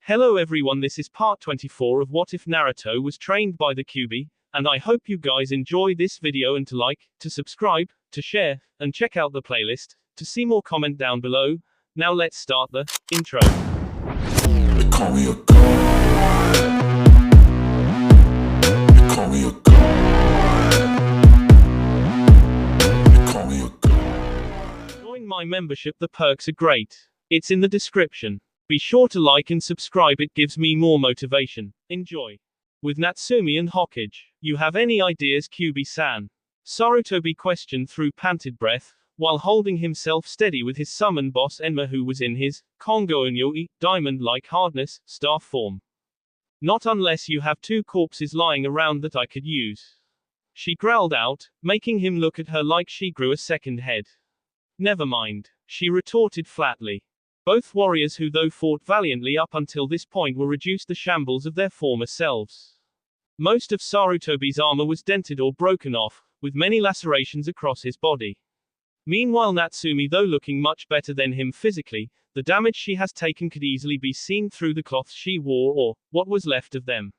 Hello everyone, this is part 24 of What If Naruto Was Trained by the Kyuubi, and I hope you guys enjoy this video and to like, to subscribe, to share, and check out the playlist, to see more comment down below. Now let's start the intro. They call me a god. They call me a god. They call me a god. Join my membership, the perks are great. It's in the description. Be sure to like and subscribe, it gives me more motivation. Enjoy. With Natsumi and Hokage. You have any ideas, Kyuubi-san? Sarutobi questioned through panted breath, while holding himself steady with his summon boss Enma, who was in his Kongo-Onyoi, diamond-like hardness, staff form. Not unless you have two corpses lying around that I could use. She growled out, making him look at her like she grew a second head. Never mind, she retorted flatly. Both warriors who though fought valiantly up until this point were reduced to shambles of their former selves. Most of Sarutobi's armor was dented or broken off, with many lacerations across his body. Meanwhile Natsumi, though looking much better than him physically, the damage she has taken could easily be seen through the cloths she wore or what was left of them.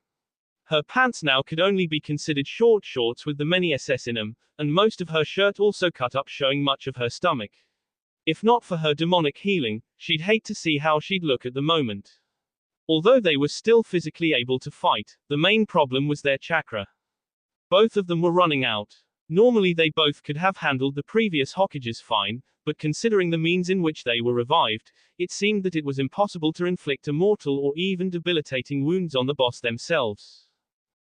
Her pants now could only be considered short shorts with the many SS in them, and most of her shirt also cut up, showing much of her stomach. If not for her demonic healing, she'd hate to see how she'd look at the moment. Although they were still physically able to fight, the main problem was their chakra. Both of them were running out. Normally they both could have handled the previous Hokages fine, but considering the means in which they were revived, it seemed that it was impossible to inflict a mortal or even debilitating wounds on the boss themselves.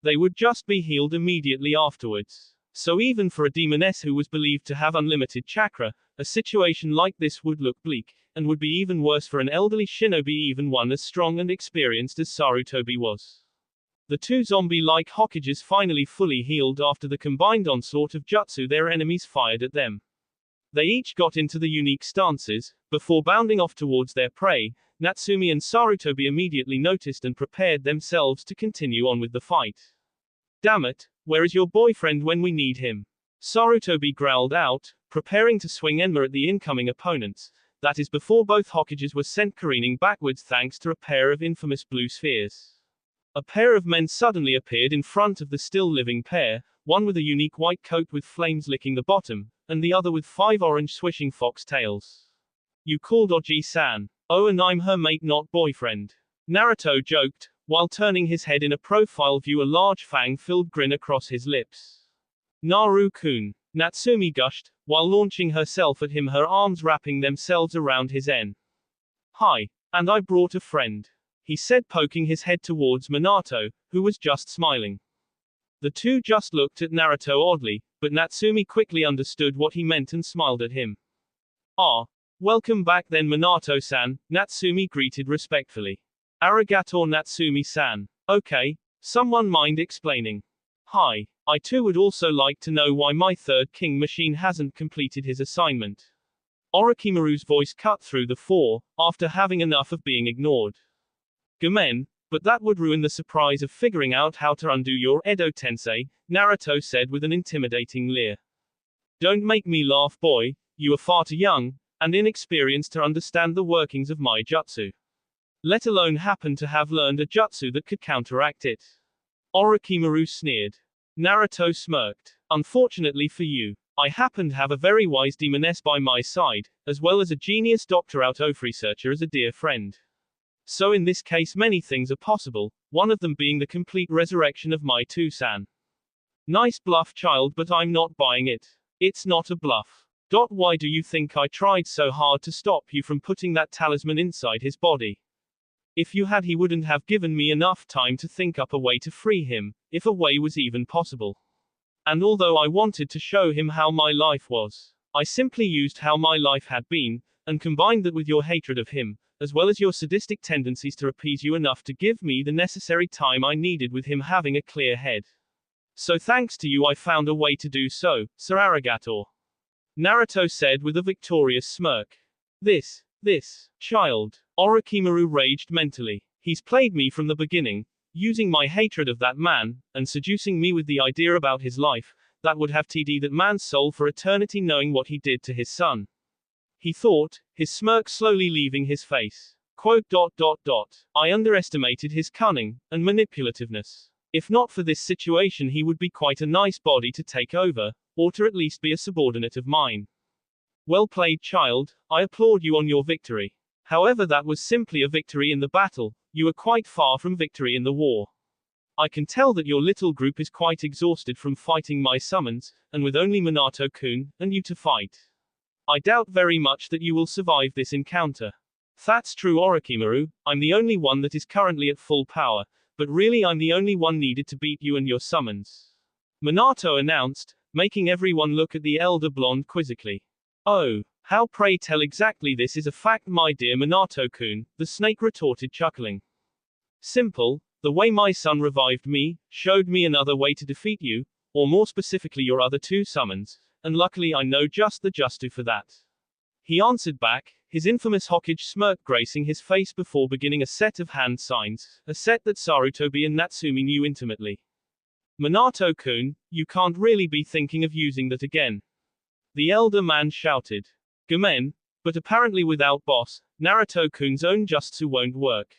They would just be healed immediately afterwards. So even for a demoness who was believed to have unlimited chakra, a situation like this would look bleak, and would be even worse for an elderly shinobi, even one as strong and experienced as Sarutobi was. The two zombie-like Hokages finally fully healed after the combined onslaught of jutsu their enemies fired at them. They each got into the unique stances, before bounding off towards their prey. Natsumi and Sarutobi immediately noticed and prepared themselves to continue on with the fight. Damn it, where is your boyfriend when we need him? Sarutobi growled out, preparing to swing Enma at the incoming opponents. That is before both Hokages were sent careening backwards thanks to a pair of infamous blue spheres. A pair of men suddenly appeared in front of the still living pair, one with a unique white coat with flames licking the bottom, and the other with 5 orange swishing fox tails. You called Oji-san. Oh, and I'm her mate, not boyfriend. Naruto joked, while turning his head in a profile view, a large fang-filled grin across his lips. Naru-kun. Natsumi gushed, while launching herself at him, her arms wrapping themselves around his en. Hi. And I brought a friend, he said, poking his head towards Minato, who was just smiling. The two just looked at Naruto oddly, but Natsumi quickly understood what he meant and smiled at him. Ah. Welcome back then, Minato-san, Natsumi greeted respectfully. Arigato, Natsumi-san. Okay. Someone mind explaining? Hi. I too would also like to know why my third king machine hasn't completed his assignment. Orochimaru's voice cut through the four, after having enough of being ignored. Gomen, but that would ruin the surprise of figuring out how to undo your Edo Tensei, Naruto said with an intimidating leer. Don't make me laugh, boy, you are far too young and inexperienced to understand the workings of my jutsu. Let alone happen to have learned a jutsu that could counteract it. Orochimaru sneered. Naruto smirked. Unfortunately for you, I happen to have a very wise demoness by my side, as well as a genius doctor out of researcher as a dear friend. So in this case many things are possible, one of them being the complete resurrection of my two-san. Nice bluff, child, but I'm not buying it. It's not a bluff. Why do you think I tried so hard to stop you from putting that talisman inside his body? If you had, he wouldn't have given me enough time to think up a way to free him, if a way was even possible. And although I wanted to show him how my life was, I simply used how my life had been, and combined that with your hatred of him, as well as your sadistic tendencies, to appease you enough to give me the necessary time I needed with him having a clear head. So thanks to you I found a way to do so, Sir Arigato. Naruto said with a victorious smirk. This child. Orochimaru raged mentally. He's played me from the beginning, using my hatred of that man, and seducing me with the idea about his life, that would have TD that man's soul for eternity, knowing what he did to his son. He thought, his smirk slowly leaving his face. Quote dot dot dot. I underestimated his cunning and manipulativeness. If not for this situation, he would be quite a nice body to take over, or to at least be a subordinate of mine. Well played, child. I applaud you on your victory. However, that was simply a victory in the battle. You are quite far from victory in the war. I can tell that your little group is quite exhausted from fighting my summons, and with only Minato-kun and you to fight. I doubt very much that you will survive this encounter. That's true, Orochimaru. I'm the only one that is currently at full power, but really I'm the only one needed to beat you and your summons. Minato announced, making everyone look at the elder blonde quizzically. Oh, how pray tell exactly this is a fact, my dear Minato-kun, the snake retorted, chuckling. Simple, the way my son revived me, showed me another way to defeat you, or more specifically your other two summons, and luckily I know just the Justu for that. He answered back, his infamous Hokage smirk gracing his face before beginning a set of hand signs, a set that Sarutobi and Natsumi knew intimately. Minato-kun, you can't really be thinking of using that again. The elder man shouted. Gomen, but apparently without boss, Naruto-kun's own jutsu won't work.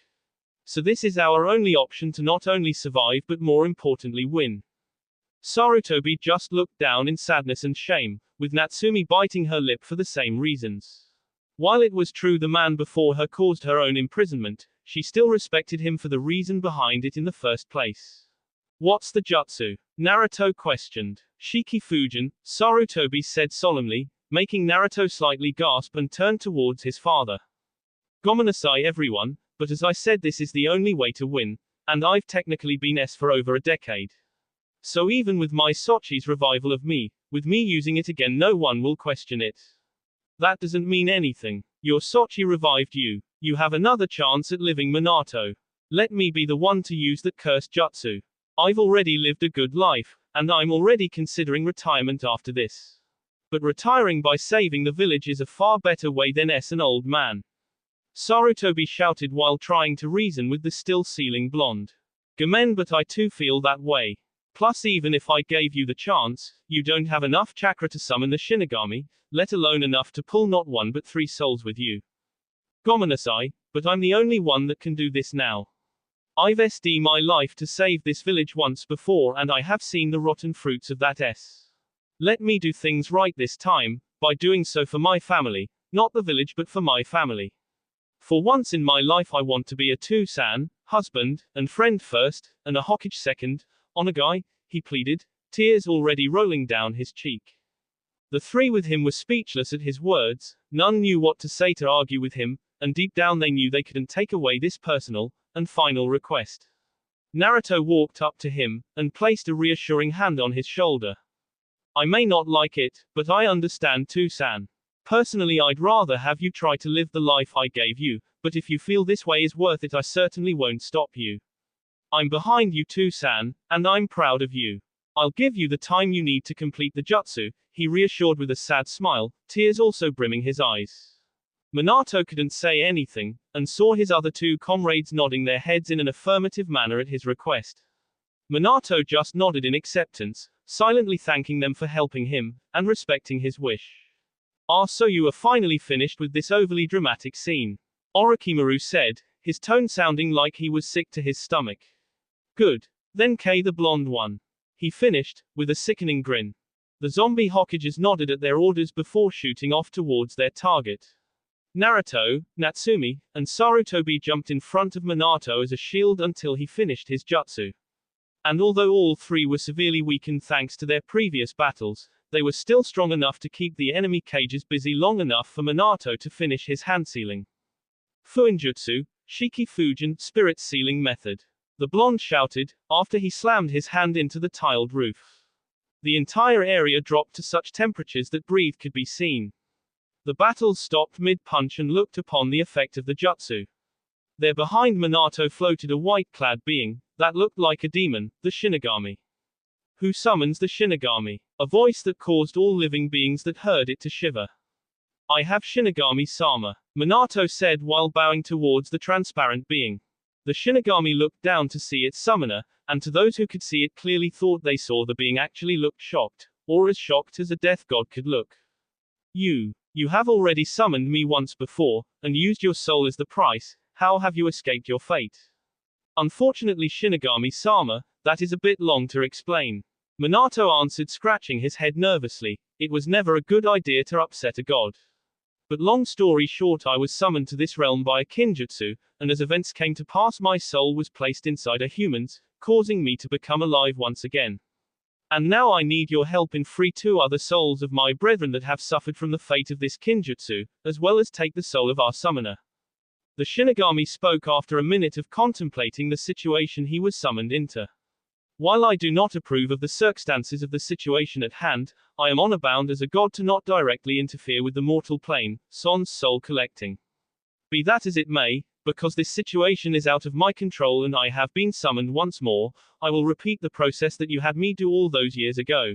So this is our only option to not only survive but more importantly win. Sarutobi just looked down in sadness and shame, with Natsumi biting her lip for the same reasons. While it was true the man before her caused her own imprisonment, she still respected him for the reason behind it in the first place. What's the jutsu? Naruto questioned. Shiki Fujin, Sarutobi said solemnly, making Naruto slightly gasp and turn towards his father. Gomenasai everyone, but as I said this is the only way to win, and I've technically been S for over a decade. So even with my Sochi's revival of me, with me using it again no one will question it. That doesn't mean anything. Your Sochi revived you. You have another chance at living, Minato. Let me be the one to use that cursed jutsu. I've already lived a good life, and I'm already considering retirement after this. But retiring by saving the village is a far better way than S an old man. Sarutobi shouted while trying to reason with the still sealing blonde. Gomen, but I too feel that way. Plus even if I gave you the chance, you don't have enough chakra to summon the Shinigami, let alone enough to pull not one but 3 souls with you. Gomenasai, but I'm the only one that can do this now. I've SD my life to save this village once before and I have seen the rotten fruits of that S. Let me do things right this time, by doing so for my family, not the village but for my family. For once in my life I want to be a Two-san, husband, and friend first, and a Hokage second. Onagai, he pleaded, tears already rolling down his cheek. The 3 with him were speechless at his words, none knew what to say to argue with him, and deep down they knew they couldn't take away this personal and final request. Naruto walked up to him, and placed a reassuring hand on his shoulder. I may not like it, but I understand Two-san. Personally I'd rather have you try to live the life I gave you, but if you feel this way is worth it I certainly won't stop you. I'm behind you Two-san, and I'm proud of you. I'll give you the time you need to complete the jutsu, he reassured with a sad smile, tears also brimming his eyes. Minato couldn't say anything, and saw his other 2 comrades nodding their heads in an affirmative manner at his request. Minato just nodded in acceptance, silently thanking them for helping him, and respecting his wish. Ah, so you are finally finished with this overly dramatic scene. Orochimaru said, his tone sounding like he was sick to his stomach. Good. Then K the blonde one. He finished, with a sickening grin. The zombie Hokages nodded at their orders before shooting off towards their target. Naruto, Natsumi, and Sarutobi jumped in front of Minato as a shield until he finished his jutsu. And although all 3 were severely weakened thanks to their previous battles, they were still strong enough to keep the enemy cages busy long enough for Minato to finish his hand sealing. Fuinjutsu, Shiki Fujin, spirit sealing method. The blonde shouted, after he slammed his hand into the tiled roof. The entire area dropped to such temperatures that breathe could be seen. The battles stopped mid-punch and looked upon the effect of the jutsu. There behind Minato floated a white-clad being, that looked like a demon, the Shinigami. Who summons the Shinigami? A voice that caused all living beings that heard it to shiver. I have Shinigami-sama, Minato said while bowing towards the transparent being. The Shinigami looked down to see its summoner, and to those who could see it clearly thought they saw the being actually looked shocked, or as shocked as a death god could look. You have already summoned me once before, and used your soul as the price, how have you escaped your fate? Unfortunately, Shinigami-sama, that is a bit long to explain. Minato answered, scratching his head nervously. It was never a good idea to upset a god. But long story short, I was summoned to this realm by a kinjutsu, and as events came to pass, my soul was placed inside a human's, causing me to become alive once again. And now I need your help in free 2 other souls of my brethren that have suffered from the fate of this kinjutsu, as well as take the soul of our summoner. The Shinigami spoke after a minute of contemplating the situation he was summoned into. While I do not approve of the circumstances of the situation at hand, I am honor bound as a god to not directly interfere with the mortal plane, sans soul collecting. Be that as it may, because this situation is out of my control and I have been summoned once more, I will repeat the process that you had me do all those years ago.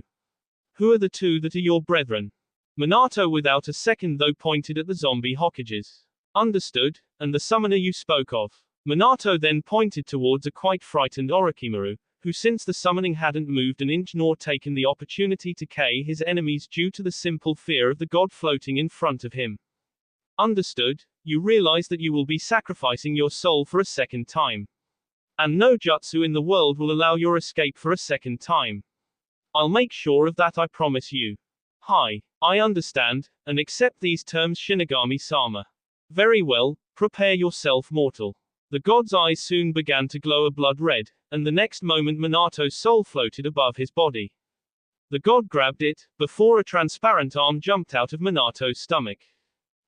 Who are the 2 that are your brethren? Minato without a second though pointed at the zombie Hokages. Understood, and the summoner you spoke of. Minato then pointed towards a quite frightened Orochimaru, who since the summoning hadn't moved an inch nor taken the opportunity to kill his enemies due to the simple fear of the god floating in front of him. Understood, you realize that you will be sacrificing your soul for a second time. And no jutsu in the world will allow your escape for a second time. I'll make sure of that, I promise you. Hi, I understand, and accept these terms, Shinigami-sama. Very well, prepare yourself, mortal. The god's eyes soon began to glow a blood red, and the next moment Minato's soul floated above his body. The god grabbed it, before a transparent arm jumped out of Minato's stomach.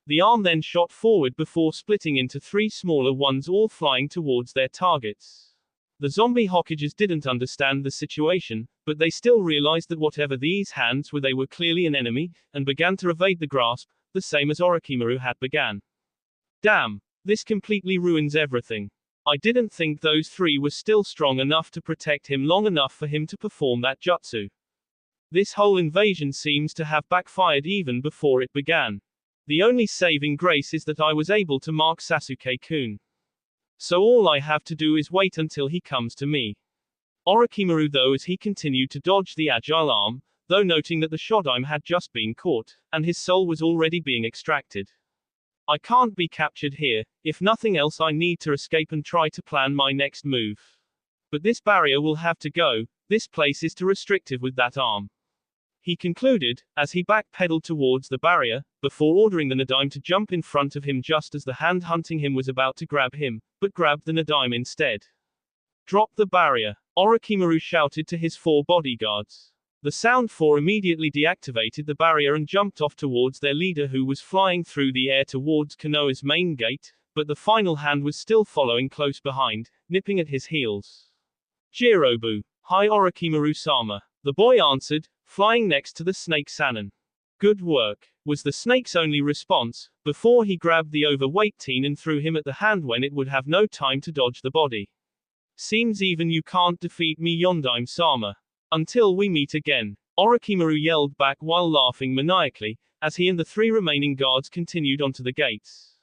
The arm then shot forward before splitting into 3 smaller ones, all flying towards their targets. The zombie Hokages didn't understand the situation, but they still realized that whatever these hands were, they were clearly an enemy, and began to evade the grasp, the same as Orochimaru had begun. Damn. This completely ruins everything. I didn't think those 3 were still strong enough to protect him long enough for him to perform that jutsu. This whole invasion seems to have backfired even before it began. The only saving grace is that I was able to mark Sasuke-kun. So all I have to do is wait until he comes to me. Orochimaru, though, as he continued to dodge the agile arm, though noting that the Shodaime had just been caught, and his soul was already being extracted. I can't be captured here. If nothing else, I need to escape and try to plan my next move. But this barrier will have to go. This place is too restrictive with that arm. He concluded, as he backpedaled towards the barrier, before ordering the Nadaime to jump in front of him just as the hand hunting him was about to grab him, but grabbed the Nadaime instead. Drop the barrier, Orochimaru shouted to his 4 bodyguards. The Sound 4 immediately deactivated the barrier and jumped off towards their leader, who was flying through the air towards Konoha's main gate, but the final hand was still following close behind, nipping at his heels. Jirobu, hi Orochimaru-sama. The boy answered, flying next to the snake Sannin. Good work, was the snake's only response, before he grabbed the overweight teen and threw him at the hand when it would have no time to dodge the body. Seems even you can't defeat me, Yondaime-sama. Until we meet again, Orochimaru yelled back while laughing maniacally, as he and the 3 remaining guards continued onto the gates.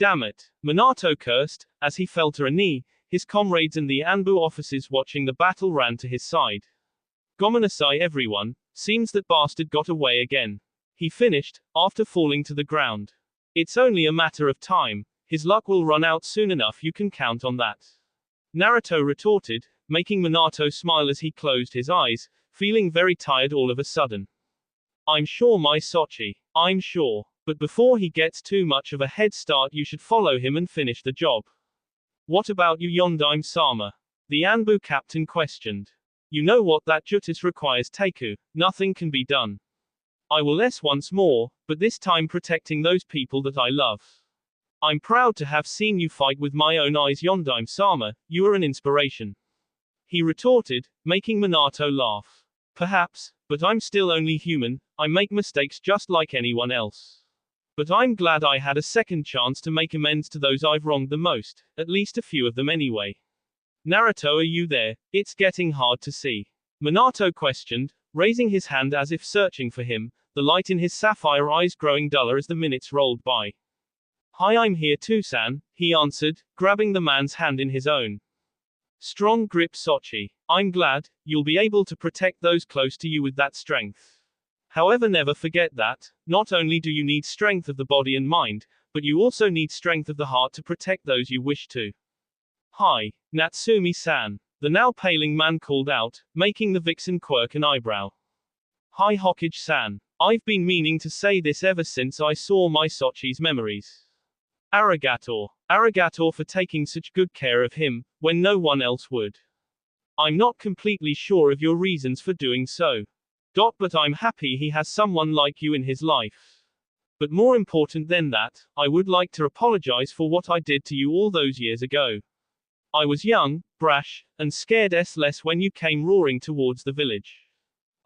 Damn it, Minato cursed, as he fell to a knee. His comrades and the Anbu officers watching the battle ran to his side. Gomenasai everyone, seems that bastard got away again. He finished, after falling to the ground. It's only a matter of time, his luck will run out soon enough, you can count on that. Naruto retorted, making Minato smile as he closed his eyes, feeling very tired all of a sudden. I'm sure, my Sochi. I'm sure. But before he gets too much of a head start, you should follow him and finish the job. What about you, Yondaime-sama? The Anbu captain questioned. You know what that jutsu requires, Teiku. Nothing can be done. I will once more, but this time protecting those people that I love. I'm proud to have seen you fight with my own eyes, Yondaime-sama. You are an inspiration. He retorted, making Minato laugh. Perhaps, but I'm still only human. I make mistakes just like anyone else. But I'm glad I had a second chance to make amends to those I've wronged the most, at least a few of them anyway. Naruto, are you there? It's getting hard to see. Minato questioned, raising his hand as if searching for him, the light in his sapphire eyes growing duller as the minutes rolled by. Hi, I'm here too, San, he answered, grabbing the man's hand in his own. Strong grip, Sochi. I'm glad, you'll be able to protect those close to you with that strength. However, never forget that, not only do you need strength of the body and mind, but you also need strength of the heart to protect those you wish to. Hi, Natsumi-san. The now paling man called out, making the vixen quirk an eyebrow. Hi Hokage-san. I've been meaning to say this ever since I saw my Sochi's memories. Arigato for taking such good care of him, when no one else would. I'm not completely sure of your reasons for doing so. But I'm happy he has someone like you in his life. But more important than that, I would like to apologize for what I did to you all those years ago. I was young, brash, and scared less when you came roaring towards the village.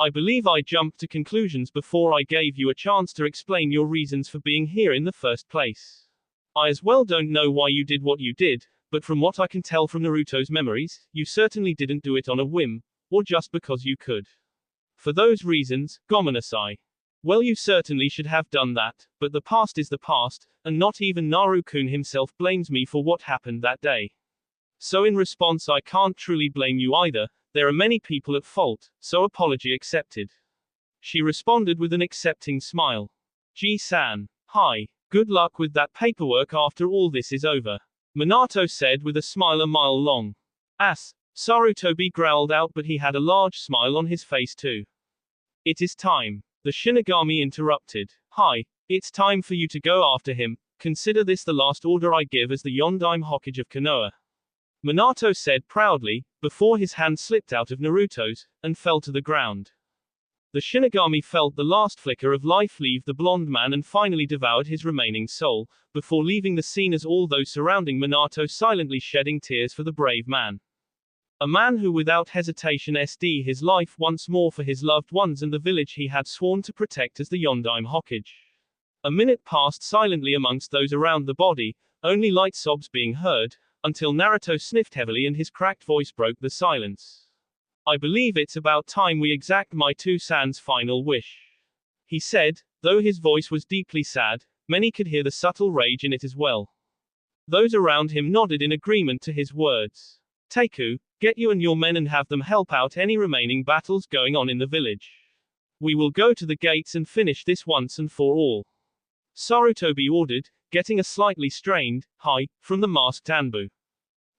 I believe I jumped to conclusions before I gave you a chance to explain your reasons for being here in the first place. I as well don't know why you did what you did, but from what I can tell from Naruto's memories, you certainly didn't do it on a whim, or just because you could. For those reasons, gomenasai. Well, you certainly should have done that, but the past is the past, and not even Naru-kun himself blames me for what happened that day. So in response, I can't truly blame you either. There are many people at fault, so apology accepted. She responded with an accepting smile. Ji-san. Hi. Good luck with that paperwork after all this is over. Minato said with a smile a mile long. Sarutobi growled out, but he had a large smile on his face too. It is time. The Shinigami interrupted. Hi. It's time for you to go after him. Consider this the last order I give as the Yondaime Hokage of Konoha. Minato said proudly, before his hand slipped out of Naruto's, and fell to the ground. The Shinigami felt the last flicker of life leave the blonde man and finally devoured his remaining soul, before leaving the scene as all those surrounding Minato silently shedding tears for the brave man. A man who without hesitation sd his life once more for his loved ones and the village he had sworn to protect as the Yondaime Hokage. A minute passed silently amongst those around the body, only light sobs being heard, until Naruto sniffed heavily and his cracked voice broke the silence. I believe it's about time we exact my two-san's final wish. He said, though his voice was deeply sad, many could hear the subtle rage in it as well. Those around him nodded in agreement to his words. Teiku, get you and your men and have them help out any remaining battles going on in the village. We will go to the gates and finish this once and for all. Sarutobi ordered, getting a slightly strained, hi, from the masked Anbu.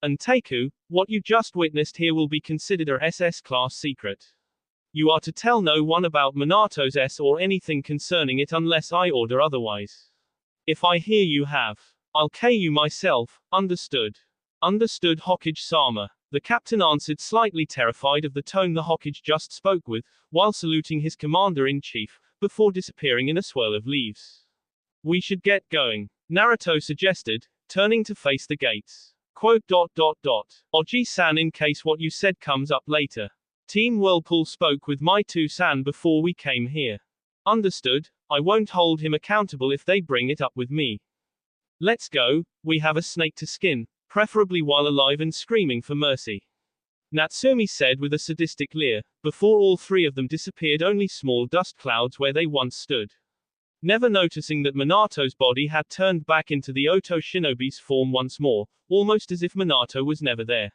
And Teiku, what you just witnessed here will be considered a SS-class secret. You are to tell no one about Minato's S or anything concerning it unless I order otherwise. If I hear you have, I'll K you myself, understood? Understood Hokage-sama. The captain answered, slightly terrified of the tone the Hokage just spoke with, while saluting his commander-in-chief, before disappearing in a swirl of leaves. We should get going, Naruto suggested, turning to face the gates. Oji-san, in case what you said comes up later. Team Whirlpool spoke with my two-san before we came here. Understood, I won't hold him accountable if they bring it up with me. Let's go, we have a snake to skin, preferably while alive and screaming for mercy. Natsumi said with a sadistic leer, before all three of them disappeared only small dust clouds where they once stood. Never noticing that Minato's body had turned back into the Oto Shinobi's form once more, almost as if Minato was never there.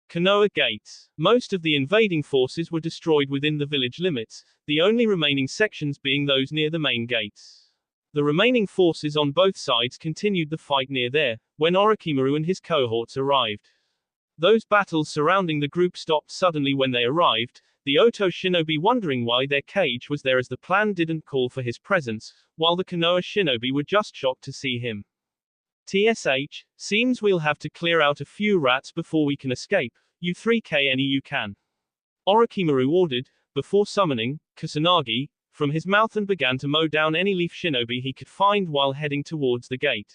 Konoha Gates. Most of the invading forces were destroyed within the village limits, the only remaining sections being those near the main gates. The remaining forces on both sides continued the fight near there, when Orochimaru and his cohorts arrived. Those battles surrounding the group stopped suddenly when they arrived, the Oto Shinobi wondering why their cage was there as the plan didn't call for his presence, while the Konoha Shinobi were just shocked to see him. TSH, seems we'll have to clear out a few rats before we can escape, you 3K any you can. Orochimaru ordered, before summoning Kusanagi from his mouth and began to mow down any leaf shinobi he could find while heading towards the gate.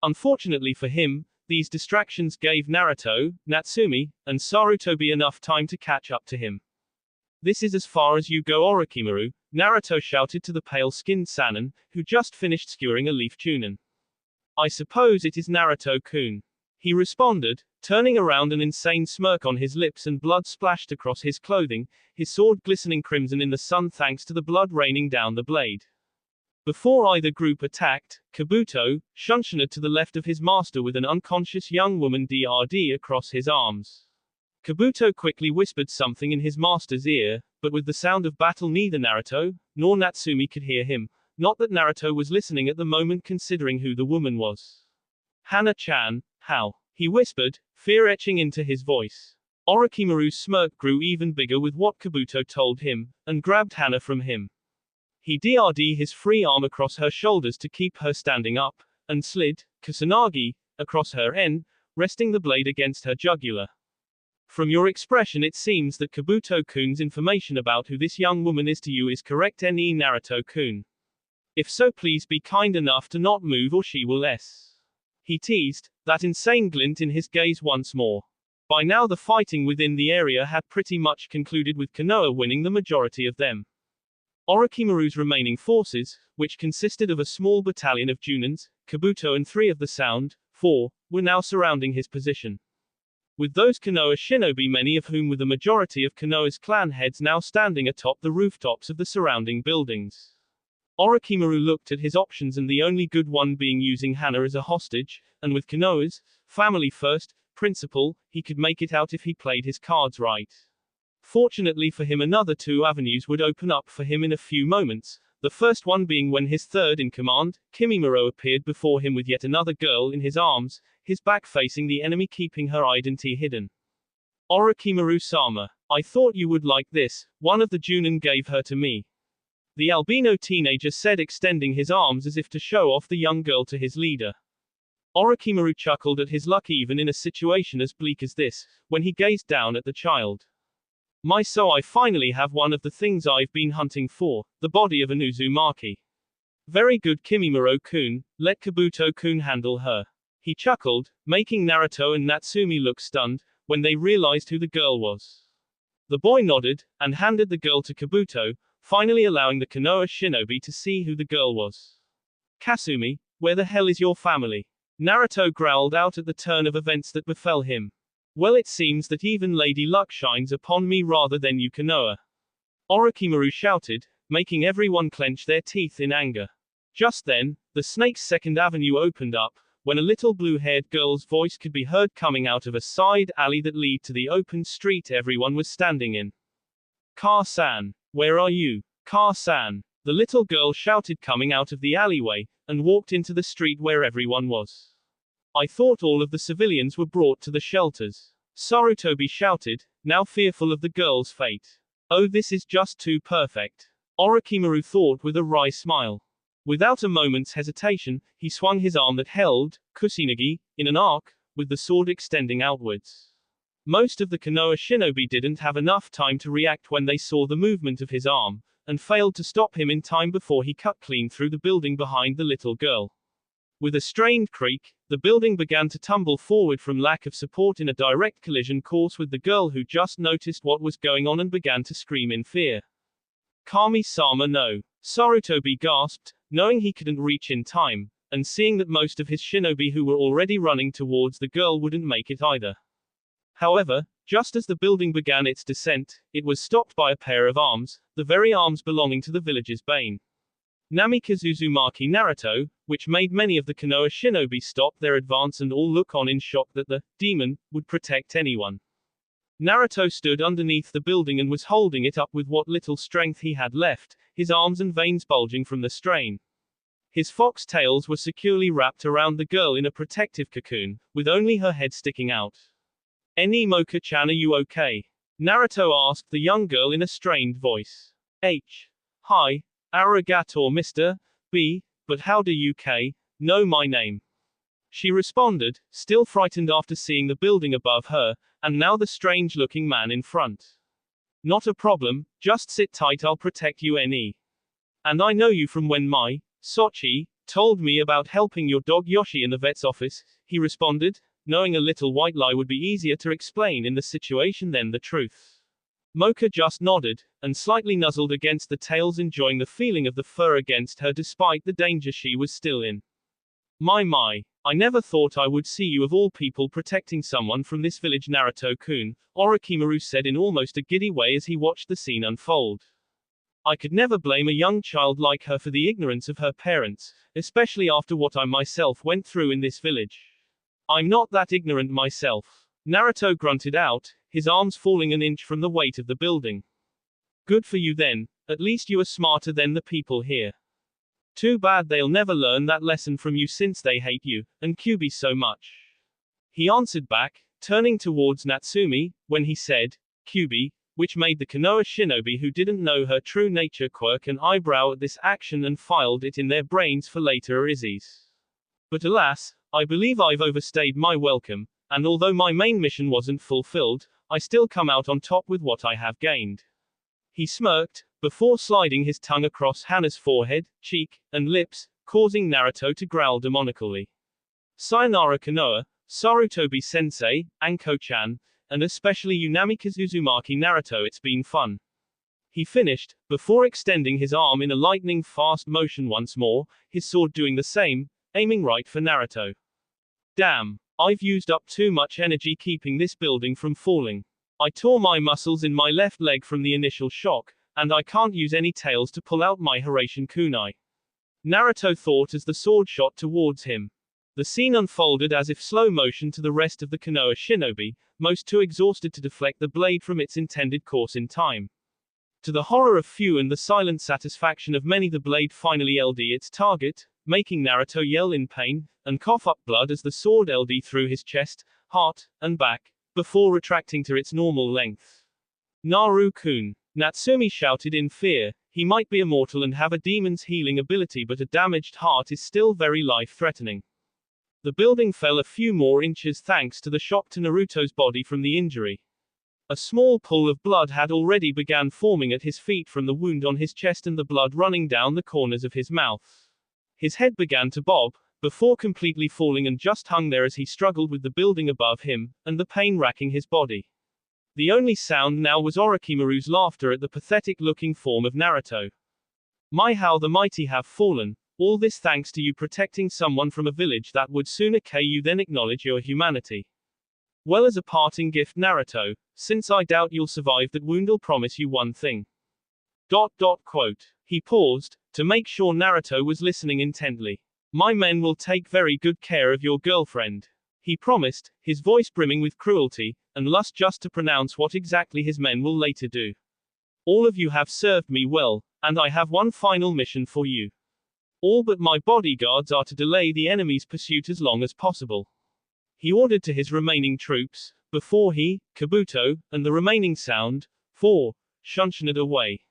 Unfortunately for him, these distractions gave Naruto, Natsumi, and Sarutobi enough time to catch up to him. This is as far as you go, Orochimaru, Naruto shouted to the pale-skinned Sannin, who just finished skewering a leaf chunin. I suppose it is Naruto-kun. He responded, turning around, an insane smirk on his lips and blood splashed across his clothing, his sword glistening crimson in the sun thanks to the blood raining down the blade. Before either group attacked, Kabuto, Shunshined to the left of his master with an unconscious young woman DRD across his arms. Kabuto quickly whispered something in his master's ear, but with the sound of battle neither Naruto, nor Natsumi could hear him, Not that Naruto was listening at the moment, considering who the woman was. Hana-chan, how? He whispered, fear etching into his voice. Orochimaru's smirk grew even bigger with what Kabuto told him, and grabbed Hana from him. He DR'd his free arm across her shoulders to keep her standing up, and slid, Kusanagi, across her resting the blade against her jugular. From your expression it seems that Kabuto-kun's information about who this young woman is to you is correct, Naruto-kun. If so, please be kind enough to not move or she will He teased, that insane glint in his gaze once more. By now the fighting within the area had pretty much concluded, with Konoha winning the majority of them. Orochimaru's remaining forces, which consisted of a small battalion of Junins, Kabuto and 3 of the Sound, 4, were now surrounding his position. With those Konoha shinobi, many of whom were the majority of Konoha's clan heads, now standing atop the rooftops of the surrounding buildings. Orochimaru looked at his options, and the only good one being using Hana as a hostage, and with Konoha's family first principle, he could make it out if he played his cards right. Fortunately for him, another 2 avenues would open up for him in a few moments, the first one being when his third in command, Kimimaro, appeared before him with yet another girl in his arms, his back facing the enemy, keeping her identity hidden. Orochimaru-sama, I thought you would like this, one of the Junin gave her to me. The albino teenager said, extending his arms as if to show off the young girl to his leader. Orochimaru chuckled at his luck even in a situation as bleak as this, when he gazed down at the child. So I finally have one of the things I've been hunting for, the body of an Uzumaki. Very good, Kimimaro-kun, let Kabuto-kun handle her. He chuckled, making Naruto and Natsumi look stunned, when they realized who the girl was. The boy nodded, and handed the girl to Kabuto, finally allowing the Konoha shinobi to see who the girl was. Kasumi, where the hell is your family? Naruto growled out at the turn of events that befell him. Well, it seems that even Lady Luck shines upon me rather than you, Konoha. Orochimaru shouted, making everyone clench their teeth in anger. Just then, the snake's second avenue opened up, when a little blue-haired girl's voice could be heard coming out of a side alley that led to the open street everyone was standing in. Car-san, where are you? Car-san, the little girl shouted, coming out of the alleyway, and walked into the street where everyone was. I thought all of the civilians were brought to the shelters. Sarutobi shouted, now fearful of the girl's fate. Oh, this is just too perfect. Orochimaru thought with a wry smile. Without a moment's hesitation, he swung his arm that held Kusanagi in an arc, with the sword extending outwards. Most of the Konoha shinobi didn't have enough time to react when they saw the movement of his arm, and failed to stop him in time before he cut clean through the building behind the little girl. With a strained creak, the building began to tumble forward from lack of support in a direct collision course with the girl, who just noticed what was going on and began to scream in fear. Kami-sama, no. Sarutobi gasped, knowing he couldn't reach in time, and seeing that most of his shinobi who were already running towards the girl wouldn't make it either. However, just as the building began its descent, it was stopped by a pair of arms, the very arms belonging to the village's bane. Namikaze Uzumaki Naruto, which made many of the Konoha shinobi stop their advance and all look on in shock that the demon would protect anyone. Naruto stood underneath the building and was holding it up with what little strength he had left, his arms and veins bulging from the strain. His fox tails were securely wrapped around the girl in a protective cocoon, with only her head sticking out. Mocha-chan, are you okay? Naruto asked the young girl in a strained voice. Hi. Arigato, Mr. B, but how do you know my name? She responded, still frightened after seeing the building above her, and now the strange-looking man in front. Not a problem, just sit tight, I'll protect you. And I know you from when my Sochi told me about helping your dog Yoshi in the vet's office, he responded, knowing a little white lie would be easier to explain in the situation than the truth. Mocha just nodded, and slightly nuzzled against the tails, enjoying the feeling of the fur against her despite the danger she was still in. My, I never thought I would see you of all people protecting someone from this village, Naruto-kun, Orochimaru said in almost a giddy way as he watched the scene unfold. I could never blame a young child like her for the ignorance of her parents, especially after what I myself went through in this village. I'm not that ignorant myself. Naruto grunted out, his arms falling an inch from the weight of the building. Good for you then, at least you are smarter than the people here. Too bad they'll never learn that lesson from you since they hate you, and Kyuubi so much. He answered back, turning towards Natsumi, when he said, Kyuubi, which made the Konoha shinobi who didn't know her true nature quirk an eyebrow at this action and filed it in their brains for later Izzy's. But alas, I believe I've overstayed my welcome, and although my main mission wasn't fulfilled, I still come out on top with what I have gained. He smirked, before sliding his tongue across Hana's forehead, cheek, and lips, causing Naruto to growl demonically. Sayonara Konoha, Sarutobi-sensei, Anko-chan, and especially Unamika's Uzumaki Naruto, it's been fun. He finished, before extending his arm in a lightning-fast motion once more, his sword doing the same, aiming right for Naruto. Damn, I've used up too much energy keeping this building from falling. I tore my muscles in my left leg from the initial shock, and I can't use any tails to pull out my Hiraishin kunai. Naruto thought as the sword shot towards him. The scene unfolded as if slow motion to the rest of the Konoha shinobi, most too exhausted to deflect the blade from its intended course in time. To the horror of few and the silent satisfaction of many, the blade finally LD its target, making Naruto yell in pain, and cough up blood as the sword LD through his chest, heart, and back, before retracting to its normal length. Naru-kun. Natsumi shouted in fear. He might be immortal and have a demon's healing ability, but a damaged heart is still very life-threatening. The building fell a few more inches thanks to the shock to Naruto's body from the injury. A small pool of blood had already begun forming at his feet from the wound on his chest and the blood running down the corners of his mouth. His head began to bob, before completely falling and just hung there as he struggled with the building above him, and the pain racking his body. The only sound now was Orochimaru's laughter at the pathetic-looking form of Naruto. My, how the mighty have fallen, all this thanks to you protecting someone from a village that would sooner kill you than acknowledge your humanity. Well, as a parting gift, Naruto, since I doubt you'll survive that wound, I'll promise you one thing. ... He paused, to make sure Naruto was listening intently. My men will take very good care of your girlfriend. He promised, his voice brimming with cruelty and lust just to pronounce what exactly his men will later do. All of you have served me well, and I have one final mission for you. All but my bodyguards are to delay the enemy's pursuit as long as possible. He ordered to his remaining troops, before he, Kabuto, and the remaining sound, 4, shunted away.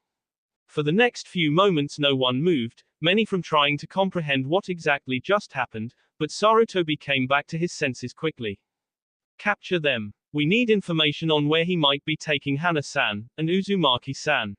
For the next few moments no one moved, many from trying to comprehend what exactly just happened, but Sarutobi came back to his senses quickly. Capture them. We need information on where he might be taking Hana-san, and Uzumaki-san.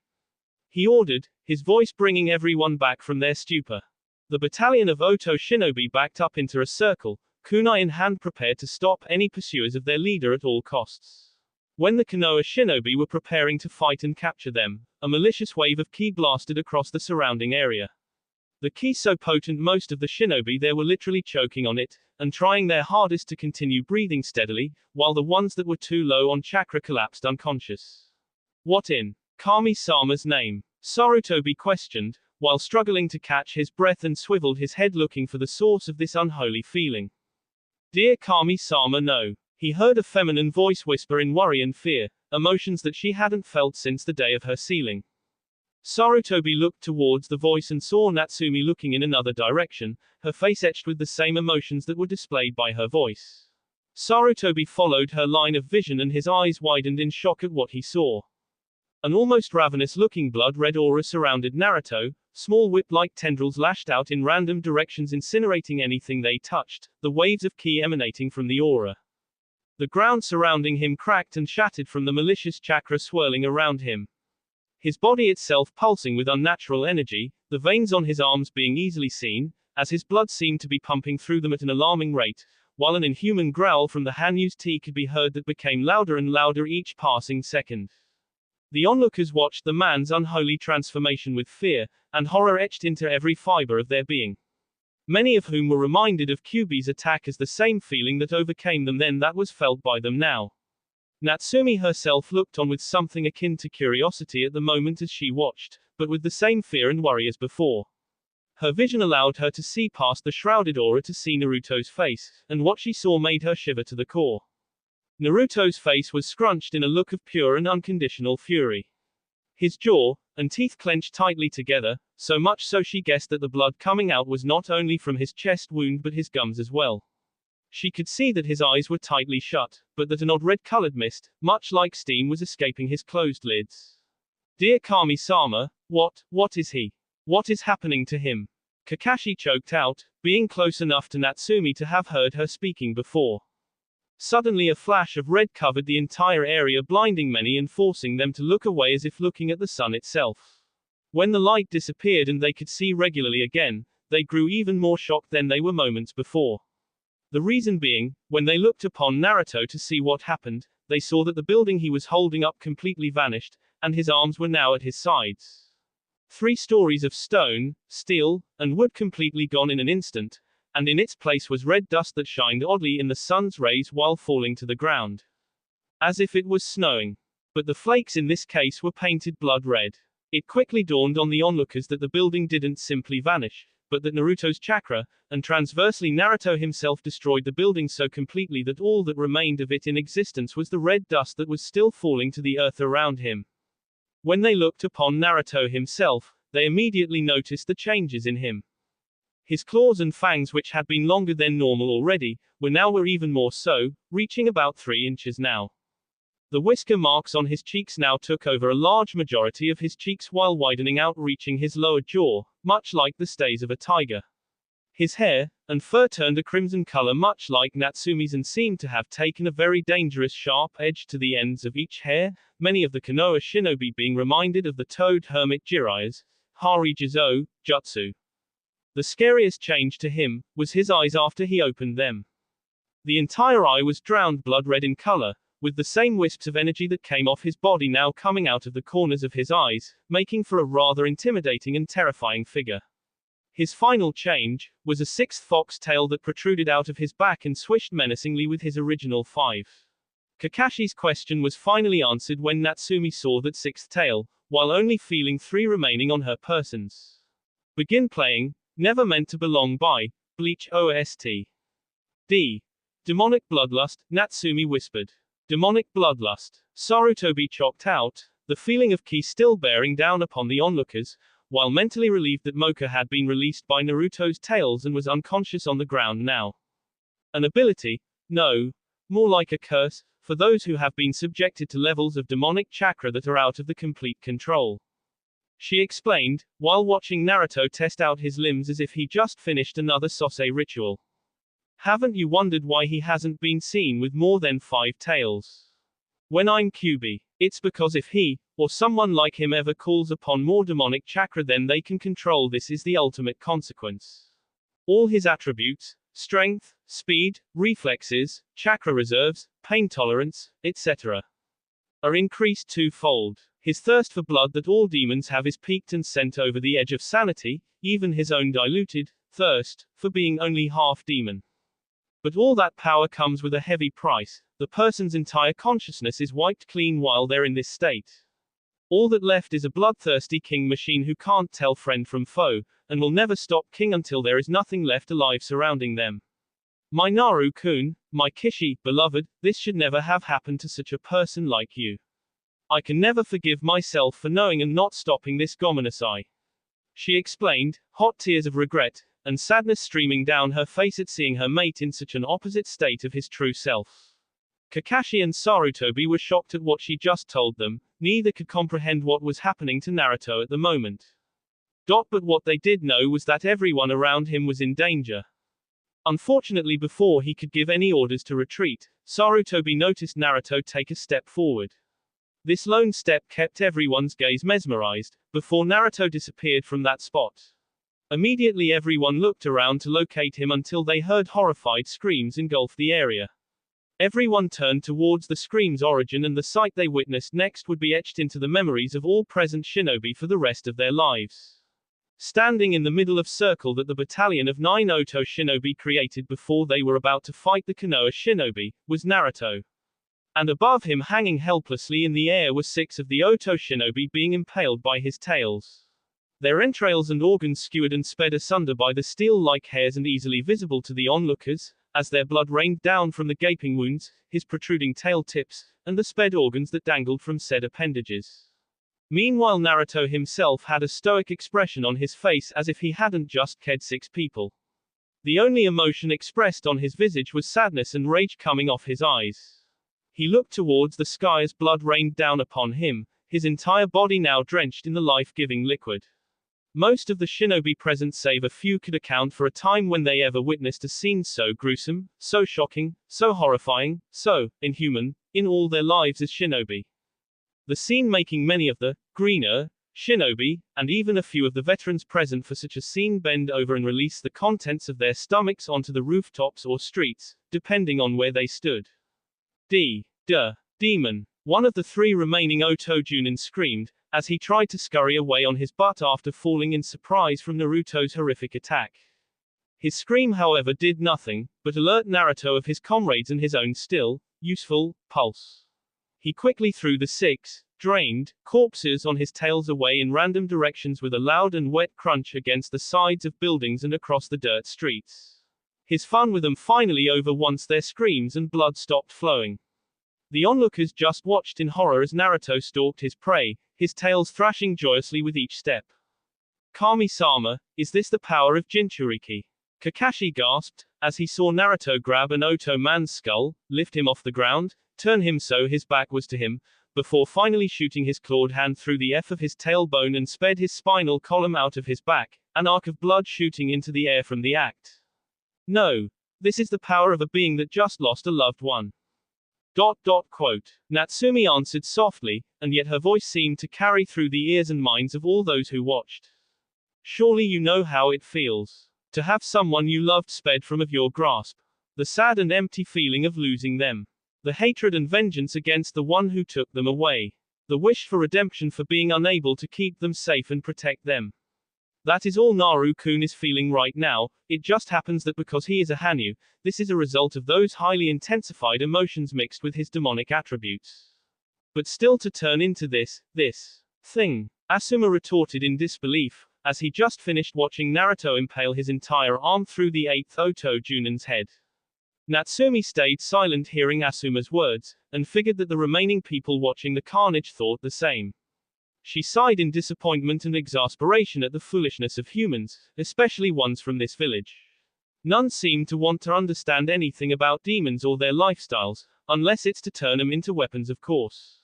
He ordered, his voice bringing everyone back from their stupor. The battalion of Oto shinobi backed up into a circle, kunai in hand prepared to stop any pursuers of their leader at all costs. When the Konoha shinobi were preparing to fight and capture them, a malicious wave of ki blasted across the surrounding area. The ki so potent most of the shinobi there were literally choking on it, and trying their hardest to continue breathing steadily, while the ones that were too low on chakra collapsed unconscious. What in Kami-sama's name? Sarutobi questioned, while struggling to catch his breath and swiveled his head looking for the source of this unholy feeling. Dear Kami-sama, no. He heard a feminine voice whisper in worry and fear, emotions that she hadn't felt since the day of her sealing. Sarutobi looked towards the voice and saw Natsumi looking in another direction, her face etched with the same emotions that were displayed by her voice. Sarutobi followed her line of vision and his eyes widened in shock at what he saw. An almost ravenous-looking blood-red aura surrounded Naruto, small whip-like tendrils lashed out in random directions incinerating anything they touched, the waves of ki emanating from the aura. The ground surrounding him cracked and shattered from the malicious chakra swirling around him. His body itself pulsing with unnatural energy, the veins on his arms being easily seen, as his blood seemed to be pumping through them at an alarming rate, while an inhuman growl from the Hanyu's tea could be heard that became louder and louder each passing second. The onlookers watched the man's unholy transformation with fear and horror etched into every fiber of their being. Many of whom were reminded of Kyuubi's attack as the same feeling that overcame them then that was felt by them now. Natsumi herself looked on with something akin to curiosity at the moment as she watched, but with the same fear and worry as before. Her vision allowed her to see past the shrouded aura to see Naruto's face, and what she saw made her shiver to the core. Naruto's face was scrunched in a look of pure and unconditional fury. His jaw, and teeth clenched tightly together, so much so she guessed that the blood coming out was not only from his chest wound but his gums as well. She could see that his eyes were tightly shut, but that an odd red-colored mist, much like steam, was escaping his closed lids. Dear Kami-sama, what is he? What is happening to him? Kakashi choked out, being close enough to Natsumi to have heard her speaking before. Suddenly a flash of red covered the entire area, blinding many and forcing them to look away as if looking at the sun itself. When the light disappeared and they could see regularly again, they grew even more shocked than they were moments before. The reason being, when they looked upon Naruto to see what happened, they saw that the building he was holding up completely vanished, and his arms were now at his sides. 3 stories of stone, steel, and wood completely gone in an instant, and in its place was red dust that shined oddly in the sun's rays while falling to the ground. As if it was snowing. But the flakes in this case were painted blood red. It quickly dawned on the onlookers that the building didn't simply vanish, but that Naruto's chakra, and transversely Naruto himself, destroyed the building so completely that all that remained of it in existence was the red dust that was still falling to the earth around him. When they looked upon Naruto himself, they immediately noticed the changes in him. His claws and fangs, which had been longer than normal already, were even more so, reaching about 3 inches now. The whisker marks on his cheeks now took over a large majority of his cheeks while widening out, reaching his lower jaw, much like the stays of a tiger. His hair and fur turned a crimson color much like Natsumi's and seemed to have taken a very dangerous sharp edge to the ends of each hair, many of the Konoha shinobi being reminded of the toad hermit Jiraiya's Hari Jizo jutsu. The scariest change to him was his eyes after he opened them. The entire eye was drowned blood red in color, with the same wisps of energy that came off his body now coming out of the corners of his eyes, making for a rather intimidating and terrifying figure. His final change was a 6th fox tail that protruded out of his back and swished menacingly with his original 5. Kakashi's question was finally answered when Natsumi saw that 6th tail, while only feeling 3 remaining on her persons. Begin playing, Never Meant to Belong by Bleach OST. D. Demonic bloodlust, Natsumi whispered. Demonic bloodlust. Sarutobi chalked out, the feeling of ki still bearing down upon the onlookers, while mentally relieved that Mocha had been released by Naruto's tails and was unconscious on the ground now. An ability? No. More like a curse, for those who have been subjected to levels of demonic chakra that are out of the complete control. She explained, while watching Naruto test out his limbs as if he just finished another Sosei ritual. Haven't you wondered why he hasn't been seen with more than 5 tails? When I'm Kyuubi, it's because if he, or someone like him, ever calls upon more demonic chakra, then they can control. This is the ultimate consequence. All his attributes, strength, speed, reflexes, chakra reserves, pain tolerance, etc., are increased 2-fold. His thirst for blood that all demons have is piqued and sent over the edge of sanity, even his own diluted thirst for being only half demon. But all that power comes with a heavy price. The person's entire consciousness is wiped clean while they're in this state. All that left is a bloodthirsty king machine who can't tell friend from foe, and will never stop king until there is nothing left alive surrounding them. My Naru-kun, my Kishi, beloved, this should never have happened to such a person like you. I can never forgive myself for knowing and not stopping this Gomenasai. She explained, hot tears of regret and sadness streaming down her face at seeing her mate in such an opposite state of his true self. Kakashi and Sarutobi were shocked at what she just told them. Neither could comprehend what was happening to Naruto at the moment. But what they did know was that everyone around him was in danger. Unfortunately, before he could give any orders to retreat, Sarutobi noticed Naruto take a step forward. This lone step kept everyone's gaze mesmerized, before Naruto disappeared from that spot. Immediately everyone looked around to locate him until they heard horrified screams engulf the area. Everyone turned towards the scream's origin, and the sight they witnessed next would be etched into the memories of all present shinobi for the rest of their lives. Standing in the middle of circle that the battalion of 9 Oto shinobi created before they were about to fight the Konoha shinobi, was Naruto. And above him, hanging helplessly in the air, were 6 of the Oto shinobi being impaled by his tails. Their entrails and organs skewered and sped asunder by the steel-like hairs and easily visible to the onlookers, as their blood rained down from the gaping wounds, his protruding tail tips, and the sped organs that dangled from said appendages. Meanwhile, Naruto himself had a stoic expression on his face as if he hadn't just killed 6 people. The only emotion expressed on his visage was sadness and rage coming off his eyes. He looked towards the sky as blood rained down upon him, his entire body now drenched in the life-giving liquid. Most of the shinobi present, save a few, could account for a time when they ever witnessed a scene so gruesome, so shocking, so horrifying, so inhuman, in all their lives as shinobi. The scene making many of the greener shinobi, and even a few of the veterans present for such a scene, bend over and release the contents of their stomachs onto the rooftops or streets, depending on where they stood. Demon. One of the 3 remaining Oto Junin screamed, as he tried to scurry away on his butt after falling in surprise from Naruto's horrific attack. His scream, however, did nothing but alert Naruto of his comrades and his own still useful pulse. He quickly threw the 6 drained corpses on his tails away in random directions with a loud and wet crunch against the sides of buildings and across the dirt streets. His fun with them finally over once their screams and blood stopped flowing. The onlookers just watched in horror as Naruto stalked his prey, his tails thrashing joyously with each step. Kami-sama, is this the power of Jinchuriki? Kakashi gasped, as he saw Naruto grab an Oto man's skull, lift him off the ground, turn him so his back was to him, before finally shooting his clawed hand through the F of his tailbone and sped his spinal column out of his back, an arc of blood shooting into the air from the act. No. This is the power of a being that just lost a loved one. Natsumi answered softly, and yet her voice seemed to carry through the ears and minds of all those who watched. Surely you know how it feels to have someone you loved sped from of your grasp. The sad and empty feeling of losing them. The hatred and vengeance against the one who took them away. The wish for redemption for being unable to keep them safe and protect them. That is all Naru-kun is feeling right now. It just happens that because he is a Hanyu, this is a result of those highly intensified emotions mixed with his demonic attributes. But still to turn into this thing, Asuma retorted in disbelief, as he just finished watching Naruto impale his entire arm through the 8th Oto Junin's head. Natsumi stayed silent hearing Asuma's words, and figured that the remaining people watching the carnage thought the same. She sighed in disappointment and exasperation at the foolishness of humans, especially ones from this village. None seemed to want to understand anything about demons or their lifestyles, unless it's to turn them into weapons, of course.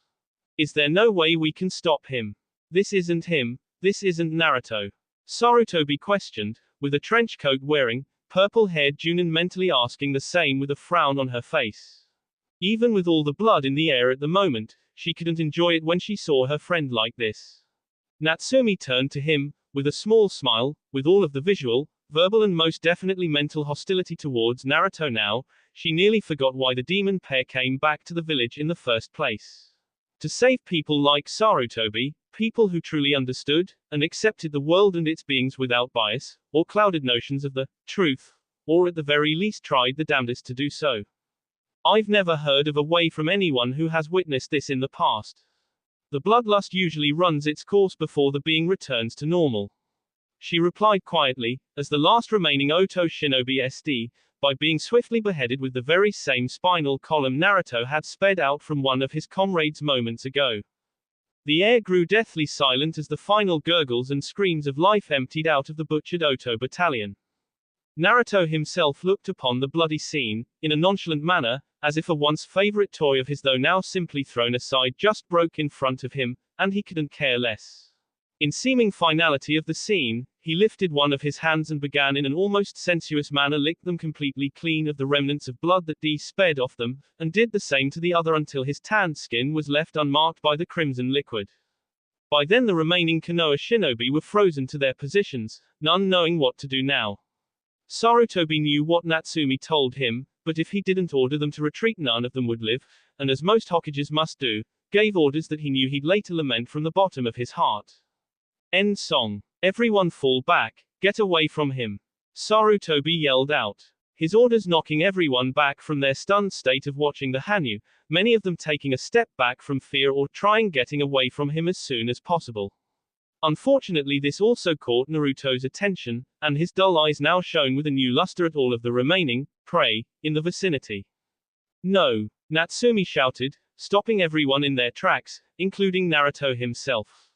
Is there no way we can stop him? This isn't him, this isn't Naruto. Sarutobi questioned, with a trench coat wearing, purple-haired Junin mentally asking the same with a frown on her face. Even with all the blood in the air at the moment, she couldn't enjoy it when she saw her friend like this. Natsumi turned to him, with a small smile, with all of the visual, verbal and most definitely mental hostility towards Naruto now, she nearly forgot why the demon pair came back to the village in the first place. To save people like Sarutobi, people who truly understood, and accepted the world and its beings without bias, or clouded notions of the truth, or at the very least tried the damnedest to do so. I've never heard of a way from anyone who has witnessed this in the past. The bloodlust usually runs its course before the being returns to normal. She replied quietly, as the last remaining Oto shinobi SD, by being swiftly beheaded with the very same spinal column Naruto had sped out from one of his comrades moments ago. The air grew deathly silent as the final gurgles and screams of life emptied out of the butchered Oto battalion. Naruto himself looked upon the bloody scene, in a nonchalant manner, as if a once favorite toy of his, though now simply thrown aside, just broke in front of him, and he couldn't care less. In seeming finality of the scene, he lifted one of his hands and began in an almost sensuous manner lick them completely clean of the remnants of blood that sped off them, and did the same to the other until his tanned skin was left unmarked by the crimson liquid. By then the remaining Konoha shinobi were frozen to their positions, none knowing what to do now. Sarutobi knew what Natsumi told him, but if he didn't order them to retreat none of them would live, and as most Hokages must do, gave orders that he knew he'd later lament from the bottom of his heart. End song. Everyone fall back, get away from him. Sarutobi yelled out. His orders knocking everyone back from their stunned state of watching the Hanyu, many of them taking a step back from fear or trying getting away from him as soon as possible. Unfortunately this also caught Naruto's attention, and his dull eyes now shone with a new luster at all of the remaining prey in the vicinity. No! Natsumi shouted, stopping everyone in their tracks, including Naruto himself.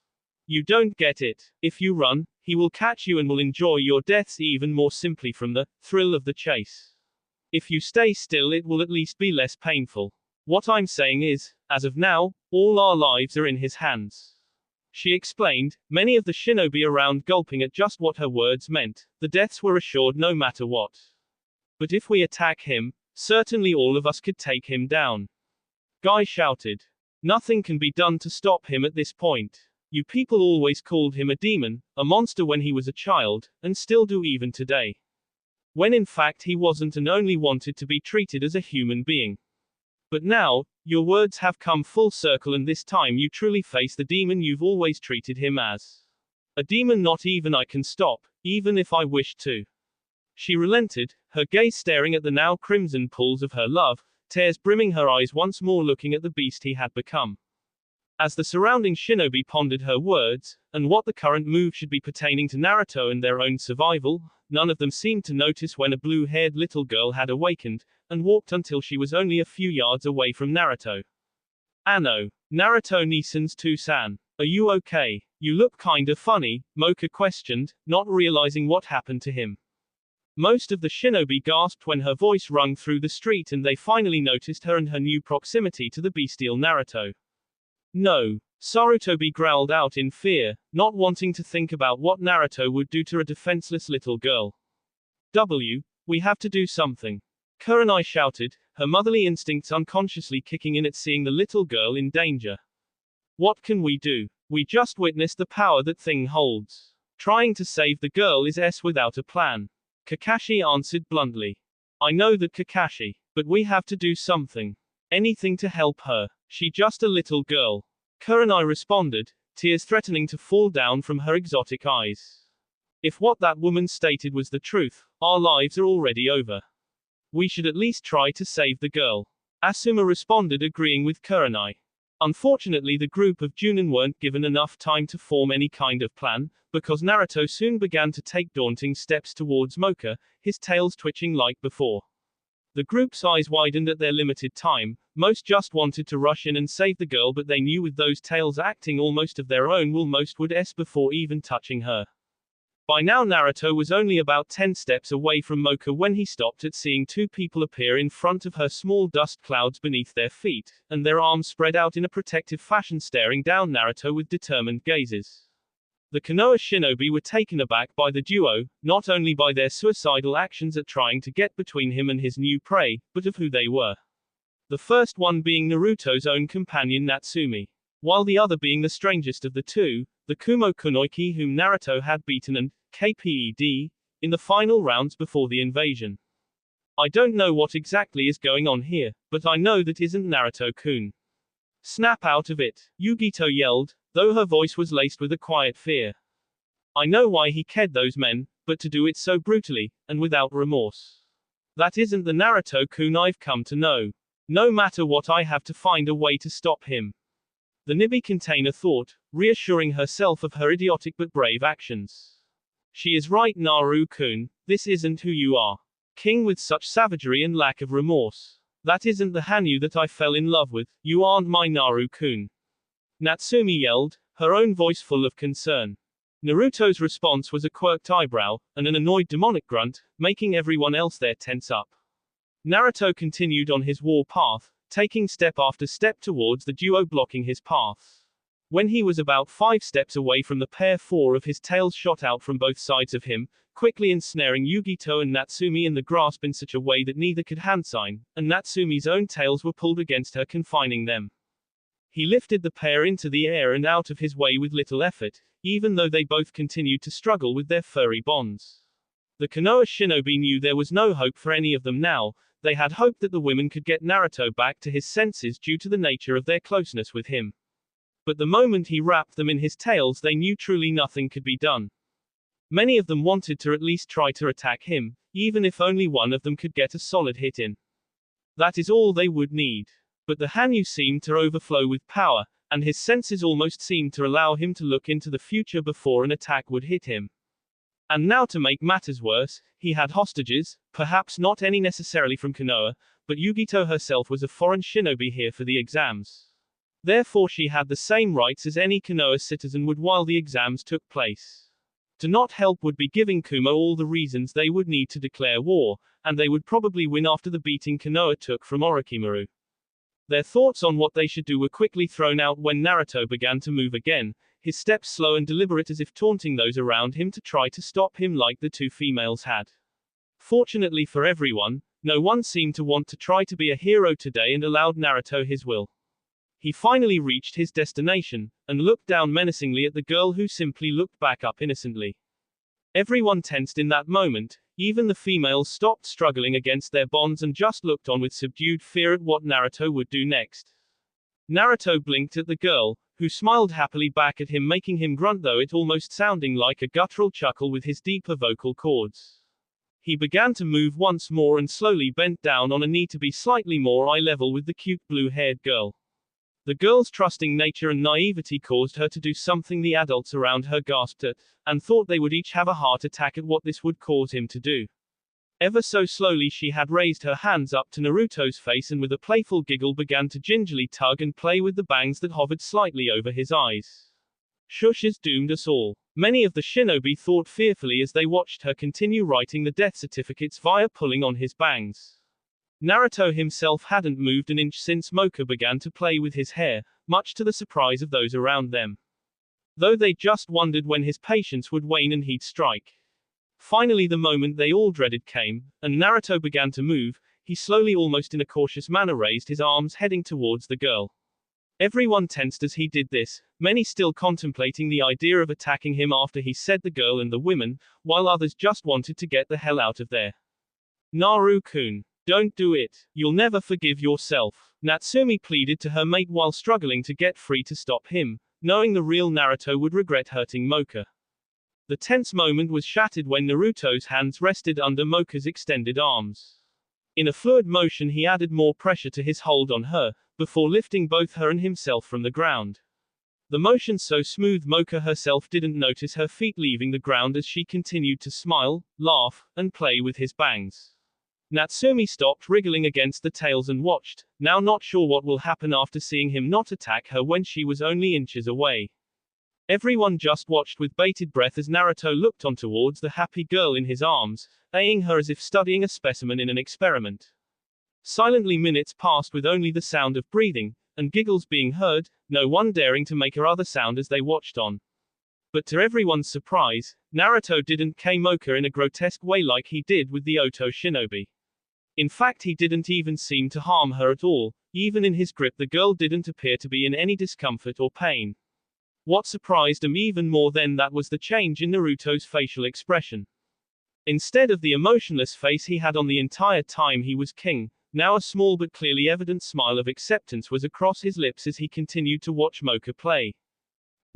You don't get it. If you run, he will catch you and will enjoy your deaths even more simply from the thrill of the chase. If you stay still, it will at least be less painful. What I'm saying is, as of now, all our lives are in his hands. She explained, many of the shinobi around gulping at just what her words meant. The deaths were assured no matter what. But if we attack him, certainly all of us could take him down. Guy shouted. Nothing can be done to stop him at this point. You people always called him a demon, a monster when he was a child, and still do even today. When in fact he wasn't and only wanted to be treated as a human being. But now, your words have come full circle and this time you truly face the demon you've always treated him as. A demon not even I can stop, even if I wished to. She relented, her gaze staring at the now crimson pools of her love, tears brimming her eyes once more looking at the beast he had become. As the surrounding shinobi pondered her words, and what the current move should be pertaining to Naruto and their own survival, none of them seemed to notice when a blue-haired little girl had awakened, and walked until she was only a few yards away from Naruto. Ano. Naruto Nisan's Tusan. Are you okay? You look kinda funny, Mocha questioned, not realizing what happened to him. Most of the shinobi gasped when her voice rung through the street and they finally noticed her and her new proximity to the bestial Naruto. No. Sarutobi growled out in fear, not wanting to think about what Naruto would do to a defenseless little girl. We have to do something. Kurenai shouted, her motherly instincts unconsciously kicking in at seeing the little girl in danger. What can we do? We just witnessed the power that thing holds. Trying to save the girl is without a plan. Kakashi answered bluntly. I know that, Kakashi, but we have to do something. Anything to help her. She just a little girl. Kurenai responded, tears threatening to fall down from her exotic eyes. If what that woman stated was the truth, our lives are already over. We should at least try to save the girl. Asuma responded, agreeing with Kurenai. Unfortunately, the group of Junin weren't given enough time to form any kind of plan, because Naruto soon began to take daunting steps towards Mocha, his tails twitching like before. The group's eyes widened at their limited time. Most just wanted to rush in and save the girl, but they knew with those tails acting almost of their own will most would before even touching her. By now Naruto was only about 10 steps away from Mocha when he stopped at seeing two people appear in front of her, small dust clouds beneath their feet, and their arms spread out in a protective fashion staring down Naruto with determined gazes. The Konoha shinobi were taken aback by the duo, not only by their suicidal actions at trying to get between him and his new prey, but of who they were. The first one being Naruto's own companion Natsumi. While the other being the strangest of the two, the Kumo Kunoiki whom Naruto had beaten and KPED in the final rounds before the invasion. I don't know what exactly is going on here, but I know that isn't Naruto-kun. Snap out of it, Yugito yelled, though her voice was laced with a quiet fear. I know why he killed those men, but to do it so brutally, and without remorse. That isn't the Naruto-kun I've come to know. No matter what, I have to find a way to stop him. The Nibi container thought, reassuring herself of her idiotic but brave actions. She is right, Naru-kun, this isn't who you are. King with such savagery and lack of remorse. That isn't the Hanyu that I fell in love with, you aren't my Naru-kun. Natsumi yelled, her own voice full of concern. Naruto's response was a quirked eyebrow, and an annoyed demonic grunt, making everyone else there tense up. Naruto continued on his war path, taking step after step towards the duo blocking his path. When he was about 5 steps away from the pair, 4 of his tails shot out from both sides of him, quickly ensnaring Yugito and Natsumi in the grasp in such a way that neither could handsign, and Natsumi's own tails were pulled against her, confining them. He lifted the pair into the air and out of his way with little effort, even though they both continued to struggle with their furry bonds. The Konoha shinobi knew there was no hope for any of them now. They had hoped that the women could get Naruto back to his senses due to the nature of their closeness with him. But the moment he wrapped them in his tails, they knew truly nothing could be done. Many of them wanted to at least try to attack him, even if only one of them could get a solid hit in. That is all they would need. But the Hanyu seemed to overflow with power, and his senses almost seemed to allow him to look into the future before an attack would hit him. And now, to make matters worse, he had hostages, perhaps not any necessarily from Konoha, but Yugito herself was a foreign shinobi here for the exams. Therefore she had the same rights as any Konoha citizen would while the exams took place. To not help would be giving Kuma all the reasons they would need to declare war, and they would probably win after the beating Konoha took from Orochimaru. Their thoughts on what they should do were quickly thrown out when Naruto began to move again, his steps slow and deliberate as if taunting those around him to try to stop him like the two females had. Fortunately for everyone, no one seemed to want to try to be a hero today and allowed Naruto his will. He finally reached his destination, and looked down menacingly at the girl who simply looked back up innocently. Everyone tensed in that moment, even the females stopped struggling against their bonds and just looked on with subdued fear at what Naruto would do next. Naruto blinked at the girl, who smiled happily back at him, making him grunt, though it almost sounding like a guttural chuckle with his deeper vocal cords. He began to move once more and slowly bent down on a knee to be slightly more eye level with the cute blue-haired girl. The girl's trusting nature and naivety caused her to do something the adults around her gasped at, and thought they would each have a heart attack at what this would cause him to do. Ever so slowly she had raised her hands up to Naruto's face and with a playful giggle began to gingerly tug and play with the bangs that hovered slightly over his eyes. Shush has doomed us all. Many of the shinobi thought fearfully as they watched her continue writing the death certificates via pulling on his bangs. Naruto himself hadn't moved an inch since Mocha began to play with his hair, much to the surprise of those around them. Though they just wondered when his patience would wane and he'd strike. Finally the moment they all dreaded came, and Naruto began to move. He slowly, almost in a cautious manner, raised his arms heading towards the girl. Everyone tensed as he did this, many still contemplating the idea of attacking him after he said the girl and the women, while others just wanted to get the hell out of there. Naru-kun. Don't do it. You'll never forgive yourself. Natsumi pleaded to her mate while struggling to get free to stop him, knowing the real Naruto would regret hurting Mocha. The tense moment was shattered when Naruto's hands rested under Mocha's extended arms. In a fluid motion he added more pressure to his hold on her, before lifting both her and himself from the ground. The motion so smooth Mocha herself didn't notice her feet leaving the ground as she continued to smile, laugh, and play with his bangs. Natsumi stopped wriggling against the tails and watched, now not sure what will happen after seeing him not attack her when she was only inches away. Everyone just watched with bated breath as Naruto looked on towards the happy girl in his arms, eyeing her as if studying a specimen in an experiment. Silently minutes passed with only the sound of breathing, and giggles being heard, no one daring to make a other sound as they watched on. But to everyone's surprise, Naruto didn't kill Mocha in a grotesque way like he did with the Oto shinobi. In fact he didn't even seem to harm her at all, even in his grip the girl didn't appear to be in any discomfort or pain. What surprised him even more than that was the change in Naruto's facial expression. Instead of the emotionless face he had on the entire time he was king, now a small but clearly evident smile of acceptance was across his lips as he continued to watch Mocha play.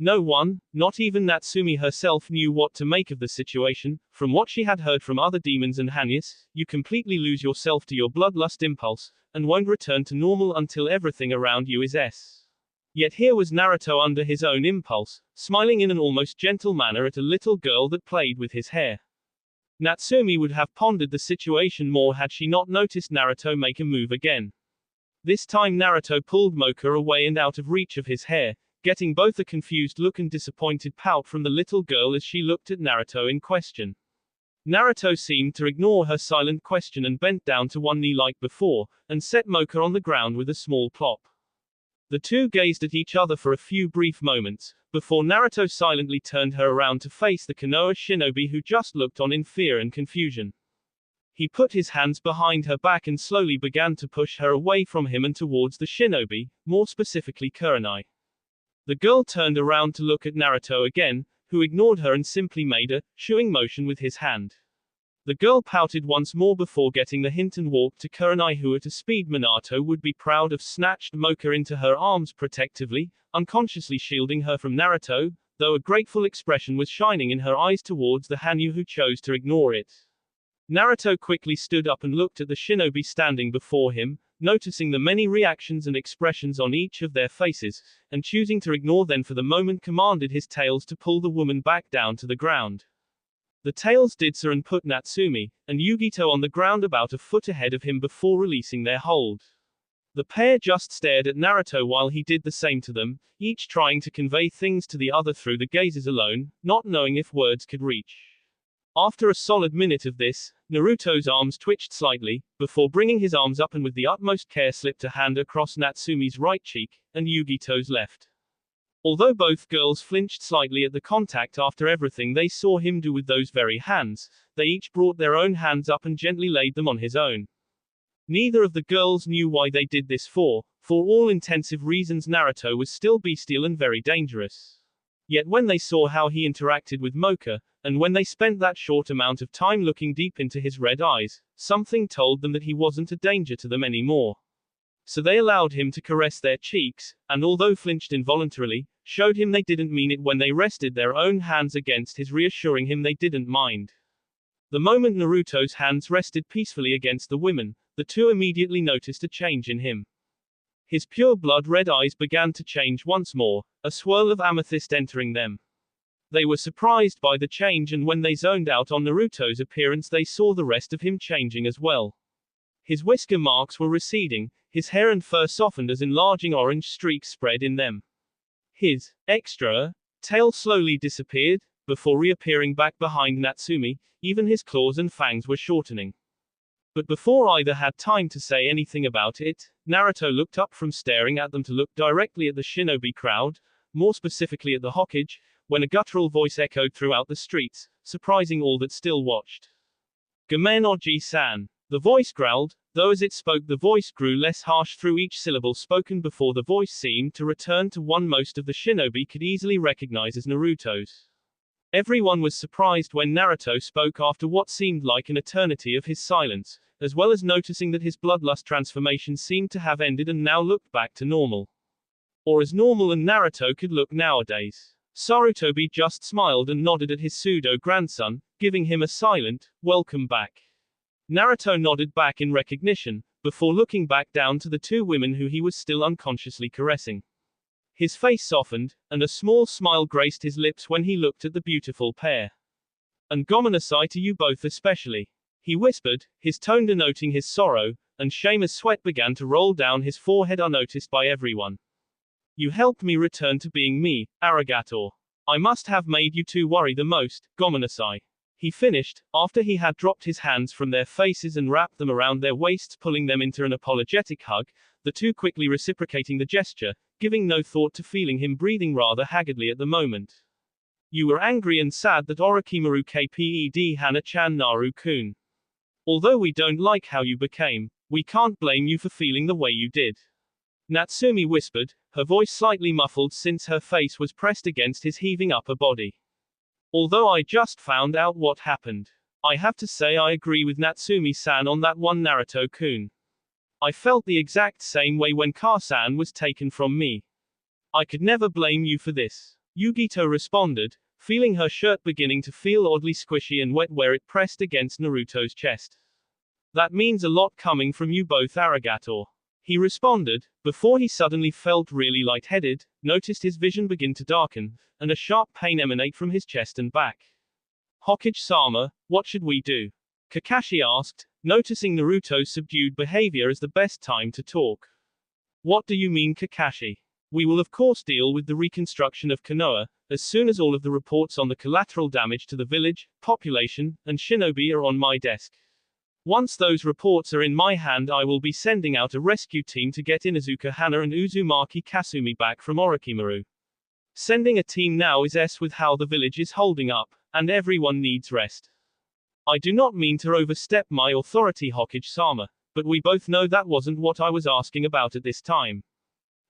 No one, not even Natsumi herself, knew what to make of the situation. From what she had heard from other demons and Hanyas, you completely lose yourself to your bloodlust impulse, and won't return to normal until everything around you is S. Yet here was Naruto under his own impulse, smiling in an almost gentle manner at a little girl that played with his hair. Natsumi would have pondered the situation more had she not noticed Naruto make a move again. This time Naruto pulled Mocha away and out of reach of his hair, getting both a confused look and disappointed pout from the little girl as she looked at Naruto in question. Naruto seemed to ignore her silent question and bent down to one knee like before, and set Mocha on the ground with a small plop. The two gazed at each other for a few brief moments, before Naruto silently turned her around to face the Konoha shinobi who just looked on in fear and confusion. He put his hands behind her back and slowly began to push her away from him and towards the shinobi, more specifically Kurenai. The girl turned around to look at Naruto again, who ignored her and simply made a shooing motion with his hand. The girl pouted once more before getting the hint and walked to Kurenai, who at a speed Minato would be proud of, snatched Mocha into her arms protectively, unconsciously shielding her from Naruto, though a grateful expression was shining in her eyes towards the Hanyu who chose to ignore it. Naruto quickly stood up and looked at the shinobi standing before him, noticing the many reactions and expressions on each of their faces, and choosing to ignore them for the moment commanded his tails to pull the woman back down to the ground. The tails did so and put Natsumi and Yugito on the ground about a foot ahead of him before releasing their hold. The pair just stared at Naruto while he did the same to them, each trying to convey things to the other through the gazes alone, not knowing if words could reach. After a solid minute of this, Naruto's arms twitched slightly, before bringing his arms up and with the utmost care slipped a hand across Natsume's right cheek, and Yugito's left. Although both girls flinched slightly at the contact after everything they saw him do with those very hands, they each brought their own hands up and gently laid them on his own. Neither of the girls knew why they did this for all intensive reasons Naruto was still bestial and very dangerous. Yet when they saw how he interacted with Mocha, and when they spent that short amount of time looking deep into his red eyes, something told them that he wasn't a danger to them anymore. So they allowed him to caress their cheeks, and although flinched involuntarily, showed him they didn't mean it when they rested their own hands against his, reassuring him they didn't mind. The moment Naruto's hands rested peacefully against the women, the two immediately noticed a change in him. His pure blood red eyes began to change once more, a swirl of amethyst entering them. They were surprised by the change, and when they zoned out on Naruto's appearance they saw the rest of him changing as well. His whisker marks were receding, his hair and fur softened as enlarging orange streaks spread in them. His extra tail slowly disappeared, before reappearing back behind Natsume, even his claws and fangs were shortening. But before either had time to say anything about it, Naruto looked up from staring at them to look directly at the shinobi crowd, more specifically at the Hokage, when a guttural voice echoed throughout the streets, surprising all that still watched. "Gamen Oji-san." The voice growled, though as it spoke the voice grew less harsh through each syllable spoken before the voice seemed to return to one most of the shinobi could easily recognize as Naruto's. Everyone was surprised when Naruto spoke after what seemed like an eternity of his silence, as well as noticing that his bloodlust transformation seemed to have ended and now looked back to normal. Or as normal and Naruto could look nowadays. Sarutobi just smiled and nodded at his pseudo-grandson, giving him a silent, welcome back. Naruto nodded back in recognition, before looking back down to the two women who he was still unconsciously caressing. His face softened, and a small smile graced his lips when he looked at the beautiful pair. "And gomenasai to you both especially," he whispered, his tone denoting his sorrow, and shame as sweat began to roll down his forehead unnoticed by everyone. "You helped me return to being me, arigato. I must have made you two worry the most, gomenasai." He finished, after he had dropped his hands from their faces and wrapped them around their waists, pulling them into an apologetic hug, the two quickly reciprocating the gesture, giving no thought to feeling him breathing rather haggardly at the moment. "You were angry and sad that Orochimaru kped Hana-chan Naru-kun. Although we don't like how you became, we can't blame you for feeling the way you did." Natsume whispered, her voice slightly muffled since her face was pressed against his heaving upper body. "Although I just found out what happened, I have to say I agree with Natsume-san on that one, Naruto-kun. I felt the exact same way when Kar-san was taken from me. I could never blame you for this." Yugito responded, feeling her shirt beginning to feel oddly squishy and wet where it pressed against Naruto's chest. "That means a lot coming from you both, arigato," he responded, before he suddenly felt really lightheaded, noticed his vision begin to darken, and a sharp pain emanate from his chest and back. "Hokage-sama, what should we do?" Kakashi asked, noticing Naruto's subdued behavior as the best time to talk. "What do you mean, Kakashi? We will of course deal with the reconstruction of Konoha, as soon as all of the reports on the collateral damage to the village, population, and shinobi are on my desk. Once those reports are in my hand, I will be sending out a rescue team to get Inuzuka Hana and Uzumaki Kasumi back from Orochimaru. Sending a team now is with how the village is holding up, and everyone needs rest. I do not mean to overstep my authority, Hokage-sama, but we both know that wasn't what I was asking about at this time."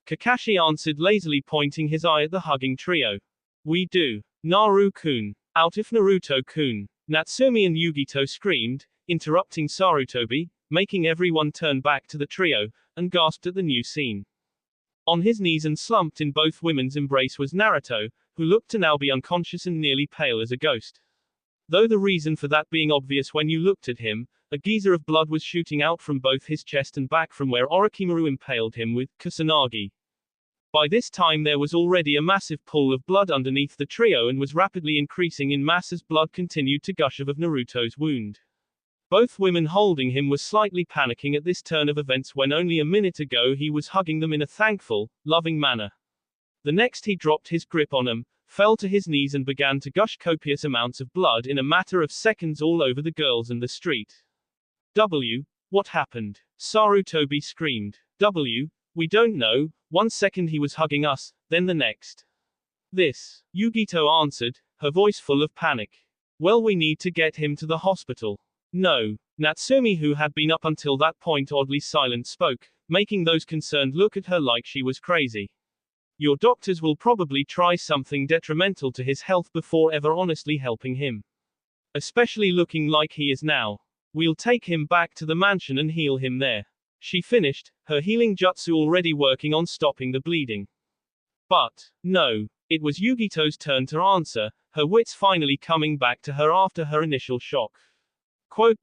Kakashi answered lazily, pointing his eye at the hugging trio. "We do. Naru-kun. Out if Naruto-kun." Natsume and Yugito screamed, interrupting Sarutobi, making everyone turn back to the trio, and gasped at the new scene. On his knees and slumped in both women's embrace was Naruto, who looked to now be unconscious and nearly pale as a ghost. Though the reason for that being obvious when you looked at him, a geyser of blood was shooting out from both his chest and back from where Orochimaru impaled him with Kusanagi. By this time there was already a massive pool of blood underneath the trio and was rapidly increasing in mass as blood continued to gush out of Naruto's wound. Both women holding him were slightly panicking at this turn of events when only a minute ago he was hugging them in a thankful, loving manner. The next he dropped his grip on them, fell to his knees and began to gush copious amounts of blood in a matter of seconds all over the girls and the street. What happened? Sarutobi screamed. We don't know. 1 second he was hugging us, then the next. This, Yugito answered, her voice full of panic. Well, we need to get him to the hospital. No. Natsumi, who had been up until that point oddly silent, spoke, making those concerned look at her like she was crazy. Your doctors will probably try something detrimental to his health before ever honestly helping him. Especially looking like he is now. We'll take him back to the mansion and heal him there. She finished, her healing jutsu already working on stopping the bleeding. But, no. It was Yugito's turn to answer, her wits finally coming back to her after her initial shock. Quote,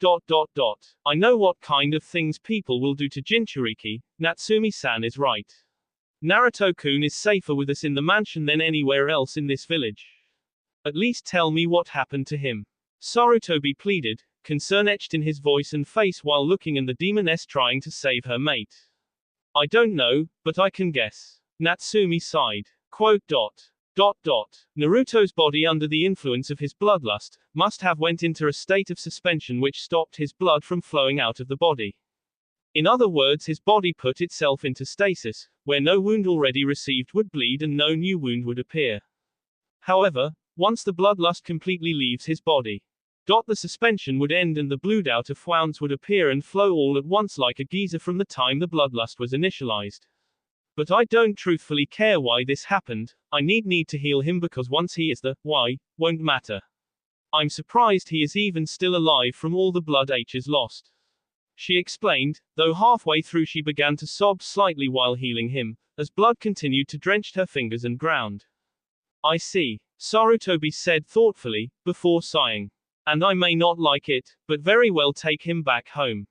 I know what kind of things people will do to Jinchuriki, Natsumi-san is right. Naruto-kun is safer with us in the mansion than anywhere else in this village. At least tell me what happened to him. Sarutobi pleaded, concern etched in his voice and face while looking at the demoness trying to save her mate. I don't know, but I can guess. Natsumi sighed. Quote, Naruto's body under the influence of his bloodlust must have went into a state of suspension which stopped his blood from flowing out of the body. In other words, his body put itself into stasis, where no wound already received would bleed and no new wound would appear. However, once the bloodlust completely leaves his body, the suspension would end and the blood out of wounds would appear and flow all at once like a geyser from the time the bloodlust was initialized. But I don't truthfully care why this happened, I need to heal him because once he is why, won't matter. I'm surprised he is even still alive from all the blood H's lost. She explained, though halfway through she began to sob slightly while healing him, as blood continued to drench her fingers and ground. I see, Sarutobi said thoughtfully, before sighing. And I may not like it, but very well take him back home.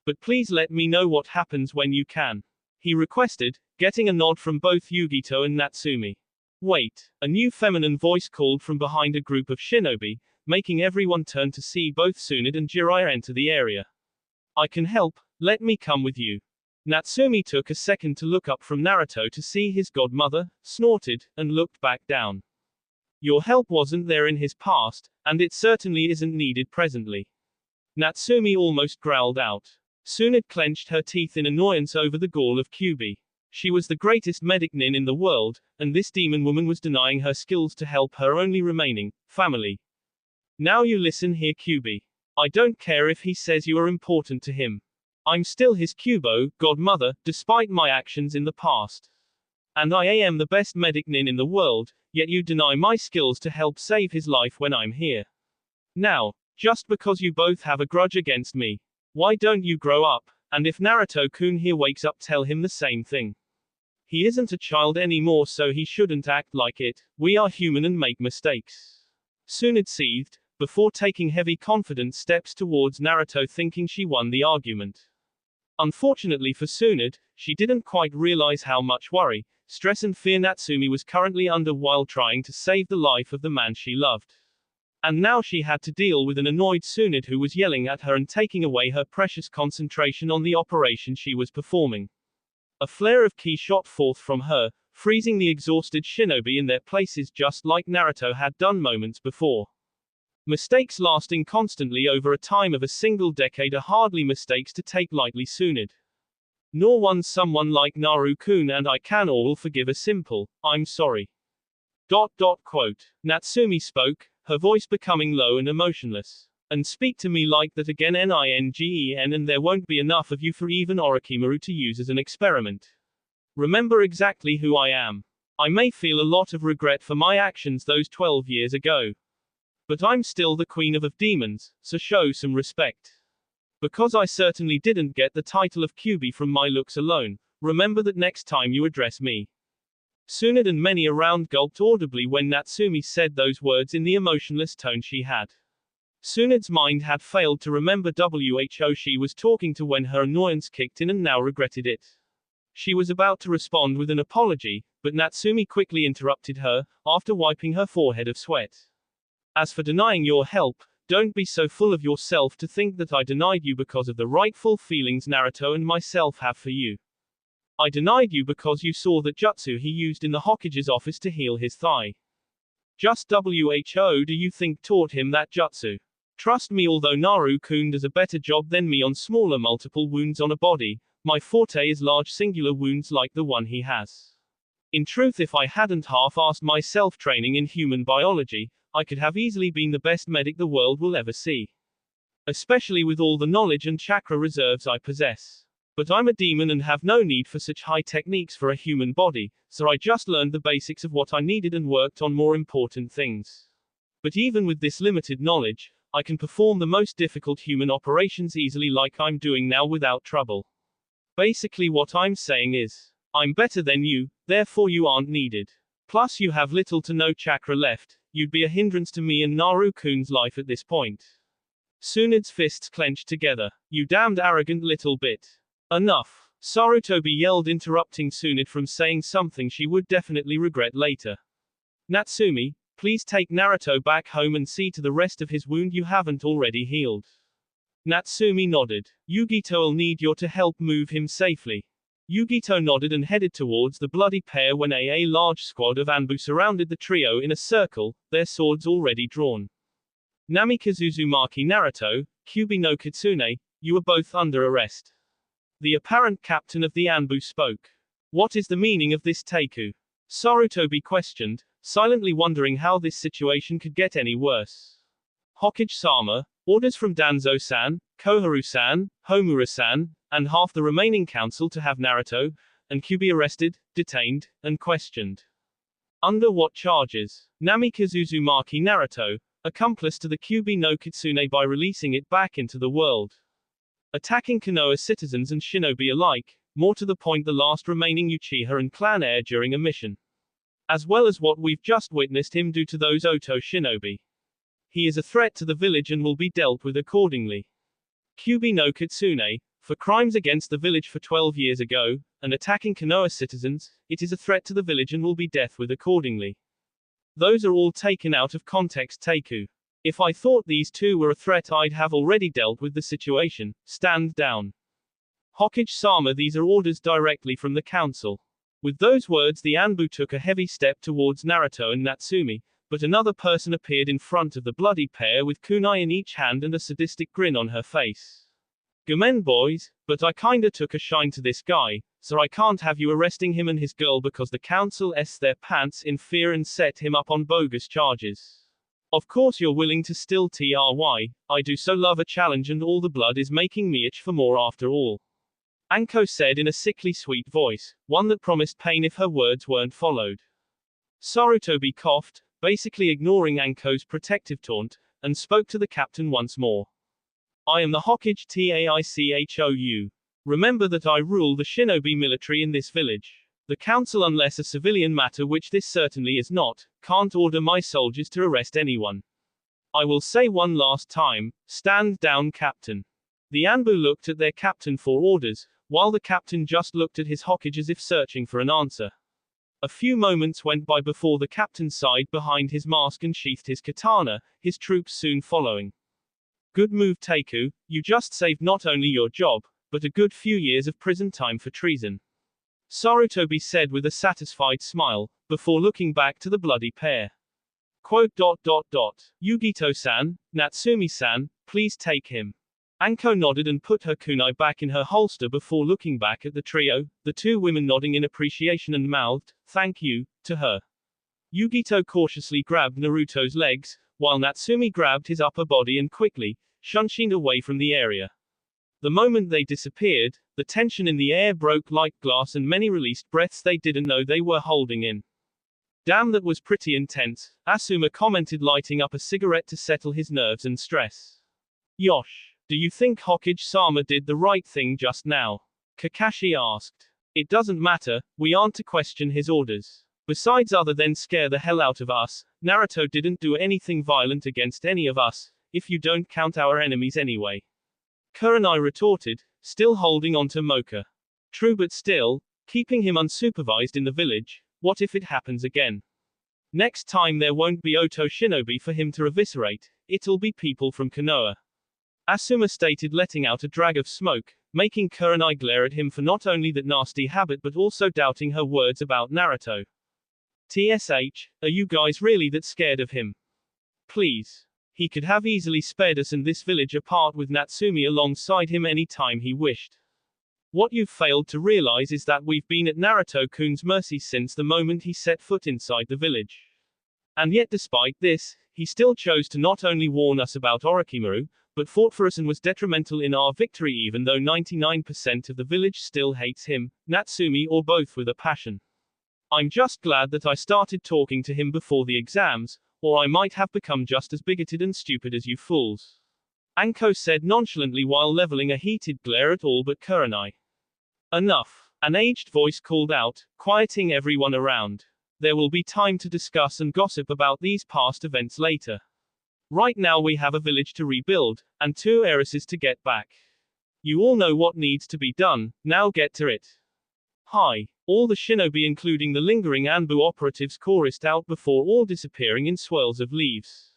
But please let me know what happens when you can. He requested, getting a nod from both Yugito and Natsumi. Wait, a new feminine voice called from behind a group of shinobi, making everyone turn to see both Tsunade and Jiraiya enter the area. I can help, let me come with you. Natsumi took a second to look up from Naruto to see his godmother, snorted, and looked back down. Your help wasn't there in his past, and it certainly isn't needed presently. Natsumi almost growled out. Tsunade clenched her teeth in annoyance over the gall of Kyuubi. She was the greatest medic nin in the world, and this demon woman was denying her skills to help her only remaining family. Now you listen here, Kyuubi. I don't care if he says you are important to him. I'm still his Kyuubo, godmother, despite my actions in the past. And I am the best medic nin in the world, yet you deny my skills to help save his life when I'm here. Now, just because you both have a grudge against me, why don't you grow up, and if Naruto-kun here wakes up tell him the same thing. He isn't a child anymore so he shouldn't act like it, we are human and make mistakes. Tsunade seethed, before taking heavy confident steps towards Naruto thinking she won the argument. Unfortunately for Tsunade, she didn't quite realize how much worry, stress and fear Natsumi was currently under while trying to save the life of the man she loved. And now she had to deal with an annoyed Tsunade who was yelling at her and taking away her precious concentration on the operation she was performing. A flare of ki shot forth from her, freezing the exhausted shinobi in their places just like Naruto had done moments before. Mistakes lasting constantly over a time of a single decade are hardly mistakes to take lightly, Tsunade. Nor one someone like Naru-kun, and I can all forgive a simple, I'm sorry. Quote. Natsumi spoke, her voice becoming low and emotionless. And speak to me like that again,Ningen, and there won't be enough of you for even Orochimaru to use as an experiment. Remember exactly who I am. I may feel a lot of regret for my actions those 12 years ago. But I'm still the queen of demons, so show some respect. Because I certainly didn't get the title of Kyuubi from my looks alone, remember that next time you address me. Tsunade and many around gulped audibly when Natsumi said those words in the emotionless tone she had. Tsunade's mind had failed to remember who she was talking to when her annoyance kicked in and now regretted it. She was about to respond with an apology, but Natsumi quickly interrupted her, after wiping her forehead of sweat. As for denying your help, Don't be so full of yourself to think that I denied you because of the rightful feelings Naruto and myself have for you. I denied you because you saw that jutsu he used in the Hokage's office to heal his thigh. Just who do you think taught him that jutsu? Trust me, although Naru-kun does a better job than me on smaller multiple wounds on a body, my forte is large singular wounds like the one he has. In truth, if I hadn't half-assed my self-training in human biology, I could have easily been the best medic the world will ever see. Especially with all the knowledge and chakra reserves I possess. But I'm a demon and have no need for such high techniques for a human body, so I just learned the basics of what I needed and worked on more important things. But even with this limited knowledge, I can perform the most difficult human operations easily like I'm doing now without trouble. Basically what I'm saying is, I'm better than you, therefore you aren't needed. Plus you have little to no chakra left, you'd be a hindrance to me and Naru-kun's life at this point. Tsunade's fists clenched together. You damned arrogant little bit. Enough. Sarutobi yelled, interrupting Tsunade from saying something she would definitely regret later. Natsumi, please take Naruto back home and see to the rest of his wound you haven't already healed. Natsumi nodded. Yugito'll need your to help move him safely. Yugito nodded and headed towards the bloody pair when a large squad of Anbu surrounded the trio in a circle, their swords already drawn. Namikaze Uzumaki Naruto, Kyuubi no Kitsune, you are both under arrest. The apparent captain of the Anbu spoke. What is the meaning of this Teiku? Sarutobi questioned, silently wondering how this situation could get any worse. Hokage-sama, orders from Danzo-san, Koharu-san, Homura-san, and half the remaining council to have Naruto and Kyuubi arrested, detained, and questioned. Under what charges? Namikaze Uzumaki Naruto, accomplice to the Kyuubi no Kitsune by releasing it back into the world. Attacking Konoha citizens and shinobi alike, more to the point the last remaining Uchiha and clan heir during a mission. As well as what we've just witnessed him do to those Oto shinobi. He is a threat to the village and will be dealt with accordingly. Kyuubi no Kitsune, for crimes against the village for 12 years ago, and attacking Konoha citizens, it is a threat to the village and will be dealt with accordingly. Those are all taken out of context Teiku. If I thought these two were a threat I'd have already dealt with the situation. Stand down. Hokage-sama, these are orders directly from the council. With those words the Anbu took a heavy step towards Naruto and Natsumi, but another person appeared in front of the bloody pair with kunai in each hand and a sadistic grin on her face. Gomen boys, but I kinda took a shine to this guy, so I can't have you arresting him and his girl because the council s their pants in fear and set him up on bogus charges. Of course you're willing to still try, I do so love a challenge and all the blood is making me itch for more after all. Anko said in a sickly sweet voice, one that promised pain if her words weren't followed. Sarutobi coughed, basically ignoring Anko's protective taunt, and spoke to the captain once more. I am the Hokage Taichou. Remember that I rule the shinobi military in this village. The council, unless a civilian matter, which this certainly is not, can't order my soldiers to arrest anyone. I will say one last time, stand down, captain. The Anbu looked at their captain for orders, while the captain just looked at his Hokage as if searching for an answer. A few moments went by before the captain sighed behind his mask and sheathed his katana, his troops soon following. Good move Teiku, you just saved not only your job, but a good few years of prison time for treason. Sarutobi said with a satisfied smile, before looking back to the bloody pair. Quote. Yugito-san, Natsumi-san, please take him. Anko nodded and put her kunai back in her holster before looking back at the trio, the two women nodding in appreciation and mouthed, thank you, to her. Yugito cautiously grabbed Naruto's legs, while Natsumi grabbed his upper body and quickly shunshined away from the area. The moment they disappeared, the tension in the air broke like glass and many released breaths they didn't know they were holding in. Damn, that was pretty intense, Asuma commented, lighting up a cigarette to settle his nerves and stress. Yosh, do you think Hokage-sama did the right thing just now? Kakashi asked. It doesn't matter, we aren't to question his orders. Besides, other than scare the hell out of us, Naruto didn't do anything violent against any of us, if you don't count our enemies anyway. Kurenai retorted, still holding on to Mocha. True, but still, keeping him unsupervised in the village, what if it happens again? Next time there won't be Oto shinobi for him to eviscerate, it'll be people from Konoha. Asuma stated, letting out a drag of smoke, making Kurenai glare at him for not only that nasty habit but also doubting her words about Naruto. TSH, are you guys really that scared of him? Please. He could have easily spared us and this village apart with Natsumi alongside him any time he wished. What you've failed to realize is that we've been at Naruto-kun's mercy since the moment he set foot inside the village. And yet despite this, he still chose to not only warn us about Orochimaru, but fought for us and was detrimental in our victory even though 99% of the village still hates him, Natsumi or both with a passion. I'm just glad that I started talking to him before the exams, or I might have become just as bigoted and stupid as you fools. Anko said nonchalantly while leveling a heated glare at all but Kurenai. Enough. An aged voice called out, quieting everyone around. There will be time to discuss and gossip about these past events later. Right now we have a village to rebuild, and 2 heiresses to get back. You all know what needs to be done, now get to it. Hi. All the shinobi including the lingering Anbu operatives chorused out before all disappearing in swirls of leaves.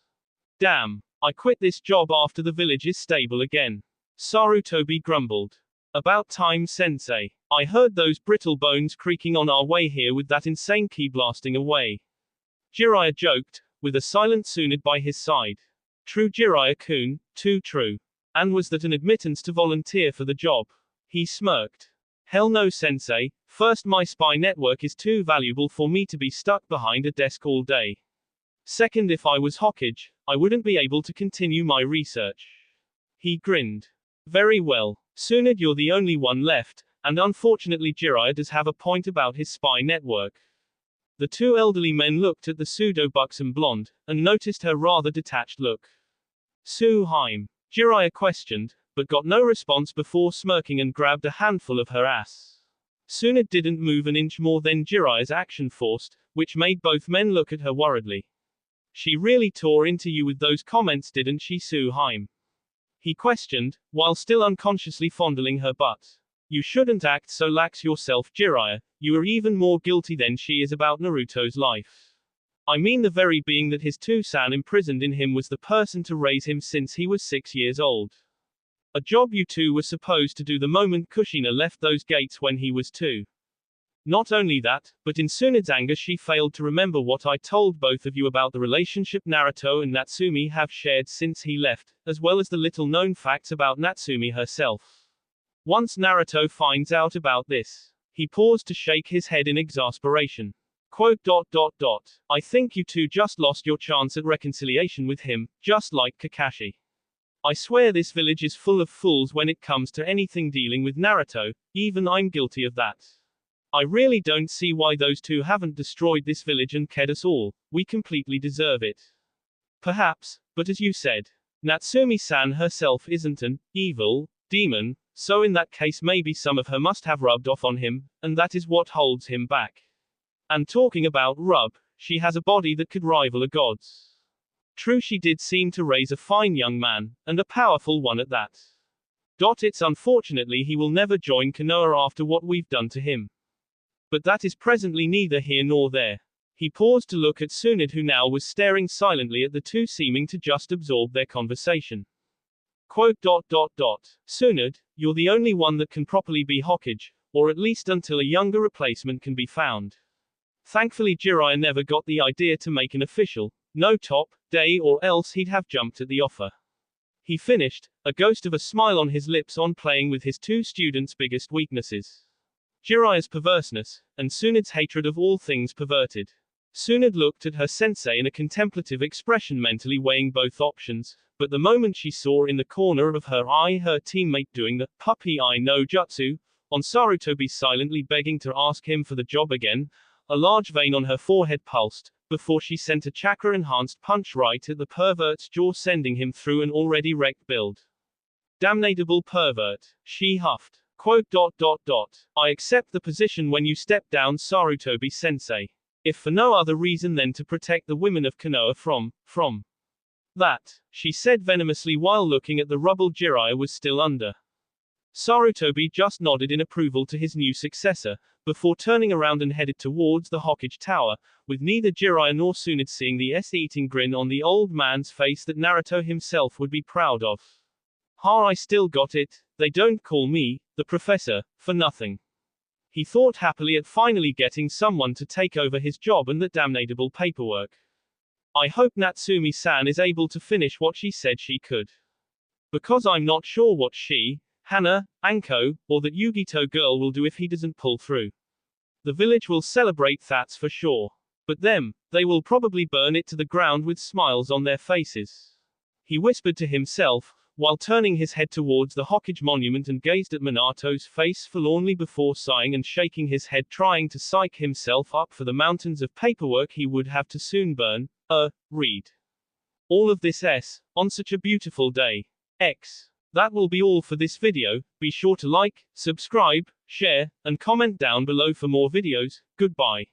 Damn. I quit this job after the village is stable again. Sarutobi grumbled. About time, sensei. I heard those brittle bones creaking on our way here with that insane key blasting away. Jiraiya joked, with a silent Tsunade by his side. True Jiraiya-kun, too true. And was that an admittance to volunteer for the job? He smirked. Hell no, sensei. First, my spy network is too valuable for me to be stuck behind a desk all day. Second, if I was Hokage, I wouldn't be able to continue my research. He grinned. Very well. Tsunade, you're the only one left, and unfortunately Jiraiya does have a point about his spy network. The 2 elderly men looked at the pseudo-buxom blonde, and noticed her rather detached look. Suheim. Jiraiya questioned, but got no response before smirking and grabbed a handful of her ass. Tsunade didn't move an inch more than Jiraiya's action forced, which made both men look at her worriedly. She really tore into you with those comments, didn't she, Suheim? He questioned, while still unconsciously fondling her butt. You shouldn't act so lax yourself, Jiraiya. You are even more guilty than she is about Naruto's life. I mean, the very being that his Tusan imprisoned in him was the person to raise him since he was 6 years old. A job you 2 were supposed to do the moment Kushina left those gates when he was 2. Not only that, but in Tsunade's anger she failed to remember what I told both of you about the relationship Naruto and Natsumi have shared since he left, as well as the little-known facts about Natsumi herself. Once Naruto finds out about this, he paused to shake his head in exasperation. Quote, I think you 2 just lost your chance at reconciliation with him, just like Kakashi. I swear this village is full of fools when it comes to anything dealing with Naruto, even I'm guilty of that. I really don't see why those 2 haven't destroyed this village and killed us all. We completely deserve it. Perhaps, but as you said, Natsumi-san herself isn't an evil demon, so in that case maybe some of her must have rubbed off on him, and that is what holds him back. And talking about rub, she has a body that could rival a god's. True, she did seem to raise a fine young man, and a powerful one at that. It's unfortunately he will never join Konoha after what we've done to him. But that is presently neither here nor there. He paused to look at Tsunade, who now was staring silently at the 2, seeming to just absorb their conversation. Quote, Tsunade, you're the only one that can properly be Hokage, or at least until a younger replacement can be found. Thankfully Jiraiya never got the idea to make an official day, or else he'd have jumped at the offer. He finished, a ghost of a smile on his lips on playing with his 2 students' biggest weaknesses. Jiraiya's perverseness, and Tsunade's hatred of all things perverted. Tsunade looked at her sensei in a contemplative expression, mentally weighing both options, but the moment she saw in the corner of her eye her teammate doing the puppy eye no jutsu on Sarutobi, silently begging to ask him for the job again, a large vein on her forehead pulsed, before she sent a chakra-enhanced punch right at the pervert's jaw, sending him through an already wrecked build. Damnable pervert, she huffed. Quote, I accept the position when you step down, Sarutobi-sensei. If for no other reason than to protect the women of Konoha from that, she said venomously while looking at the rubble Jiraiya was still under. Sarutobi just nodded in approval to his new successor, before turning around and headed towards the Hokage Tower, with neither Jiraiya nor Tsunade seeing the eating grin on the old man's face that Naruto himself would be proud of. Ha, I still got it, they don't call me, the professor, for nothing. He thought happily at finally getting someone to take over his job and that damnable paperwork. I hope Natsumi-san is able to finish what she said she could. Because I'm not sure what she, Hana, Anko, or that Yugito girl will do if he doesn't pull through. The village will celebrate that's for sure. But them, they will probably burn it to the ground with smiles on their faces. He whispered to himself, while turning his head towards the Hokage monument and gazed at Minato's face forlornly before sighing and shaking his head trying to psych himself up for the mountains of paperwork he would have to soon burn, read. All of this on such a beautiful day. That will be all for this video. Be sure to like, subscribe, share, and comment down below for more videos. Goodbye.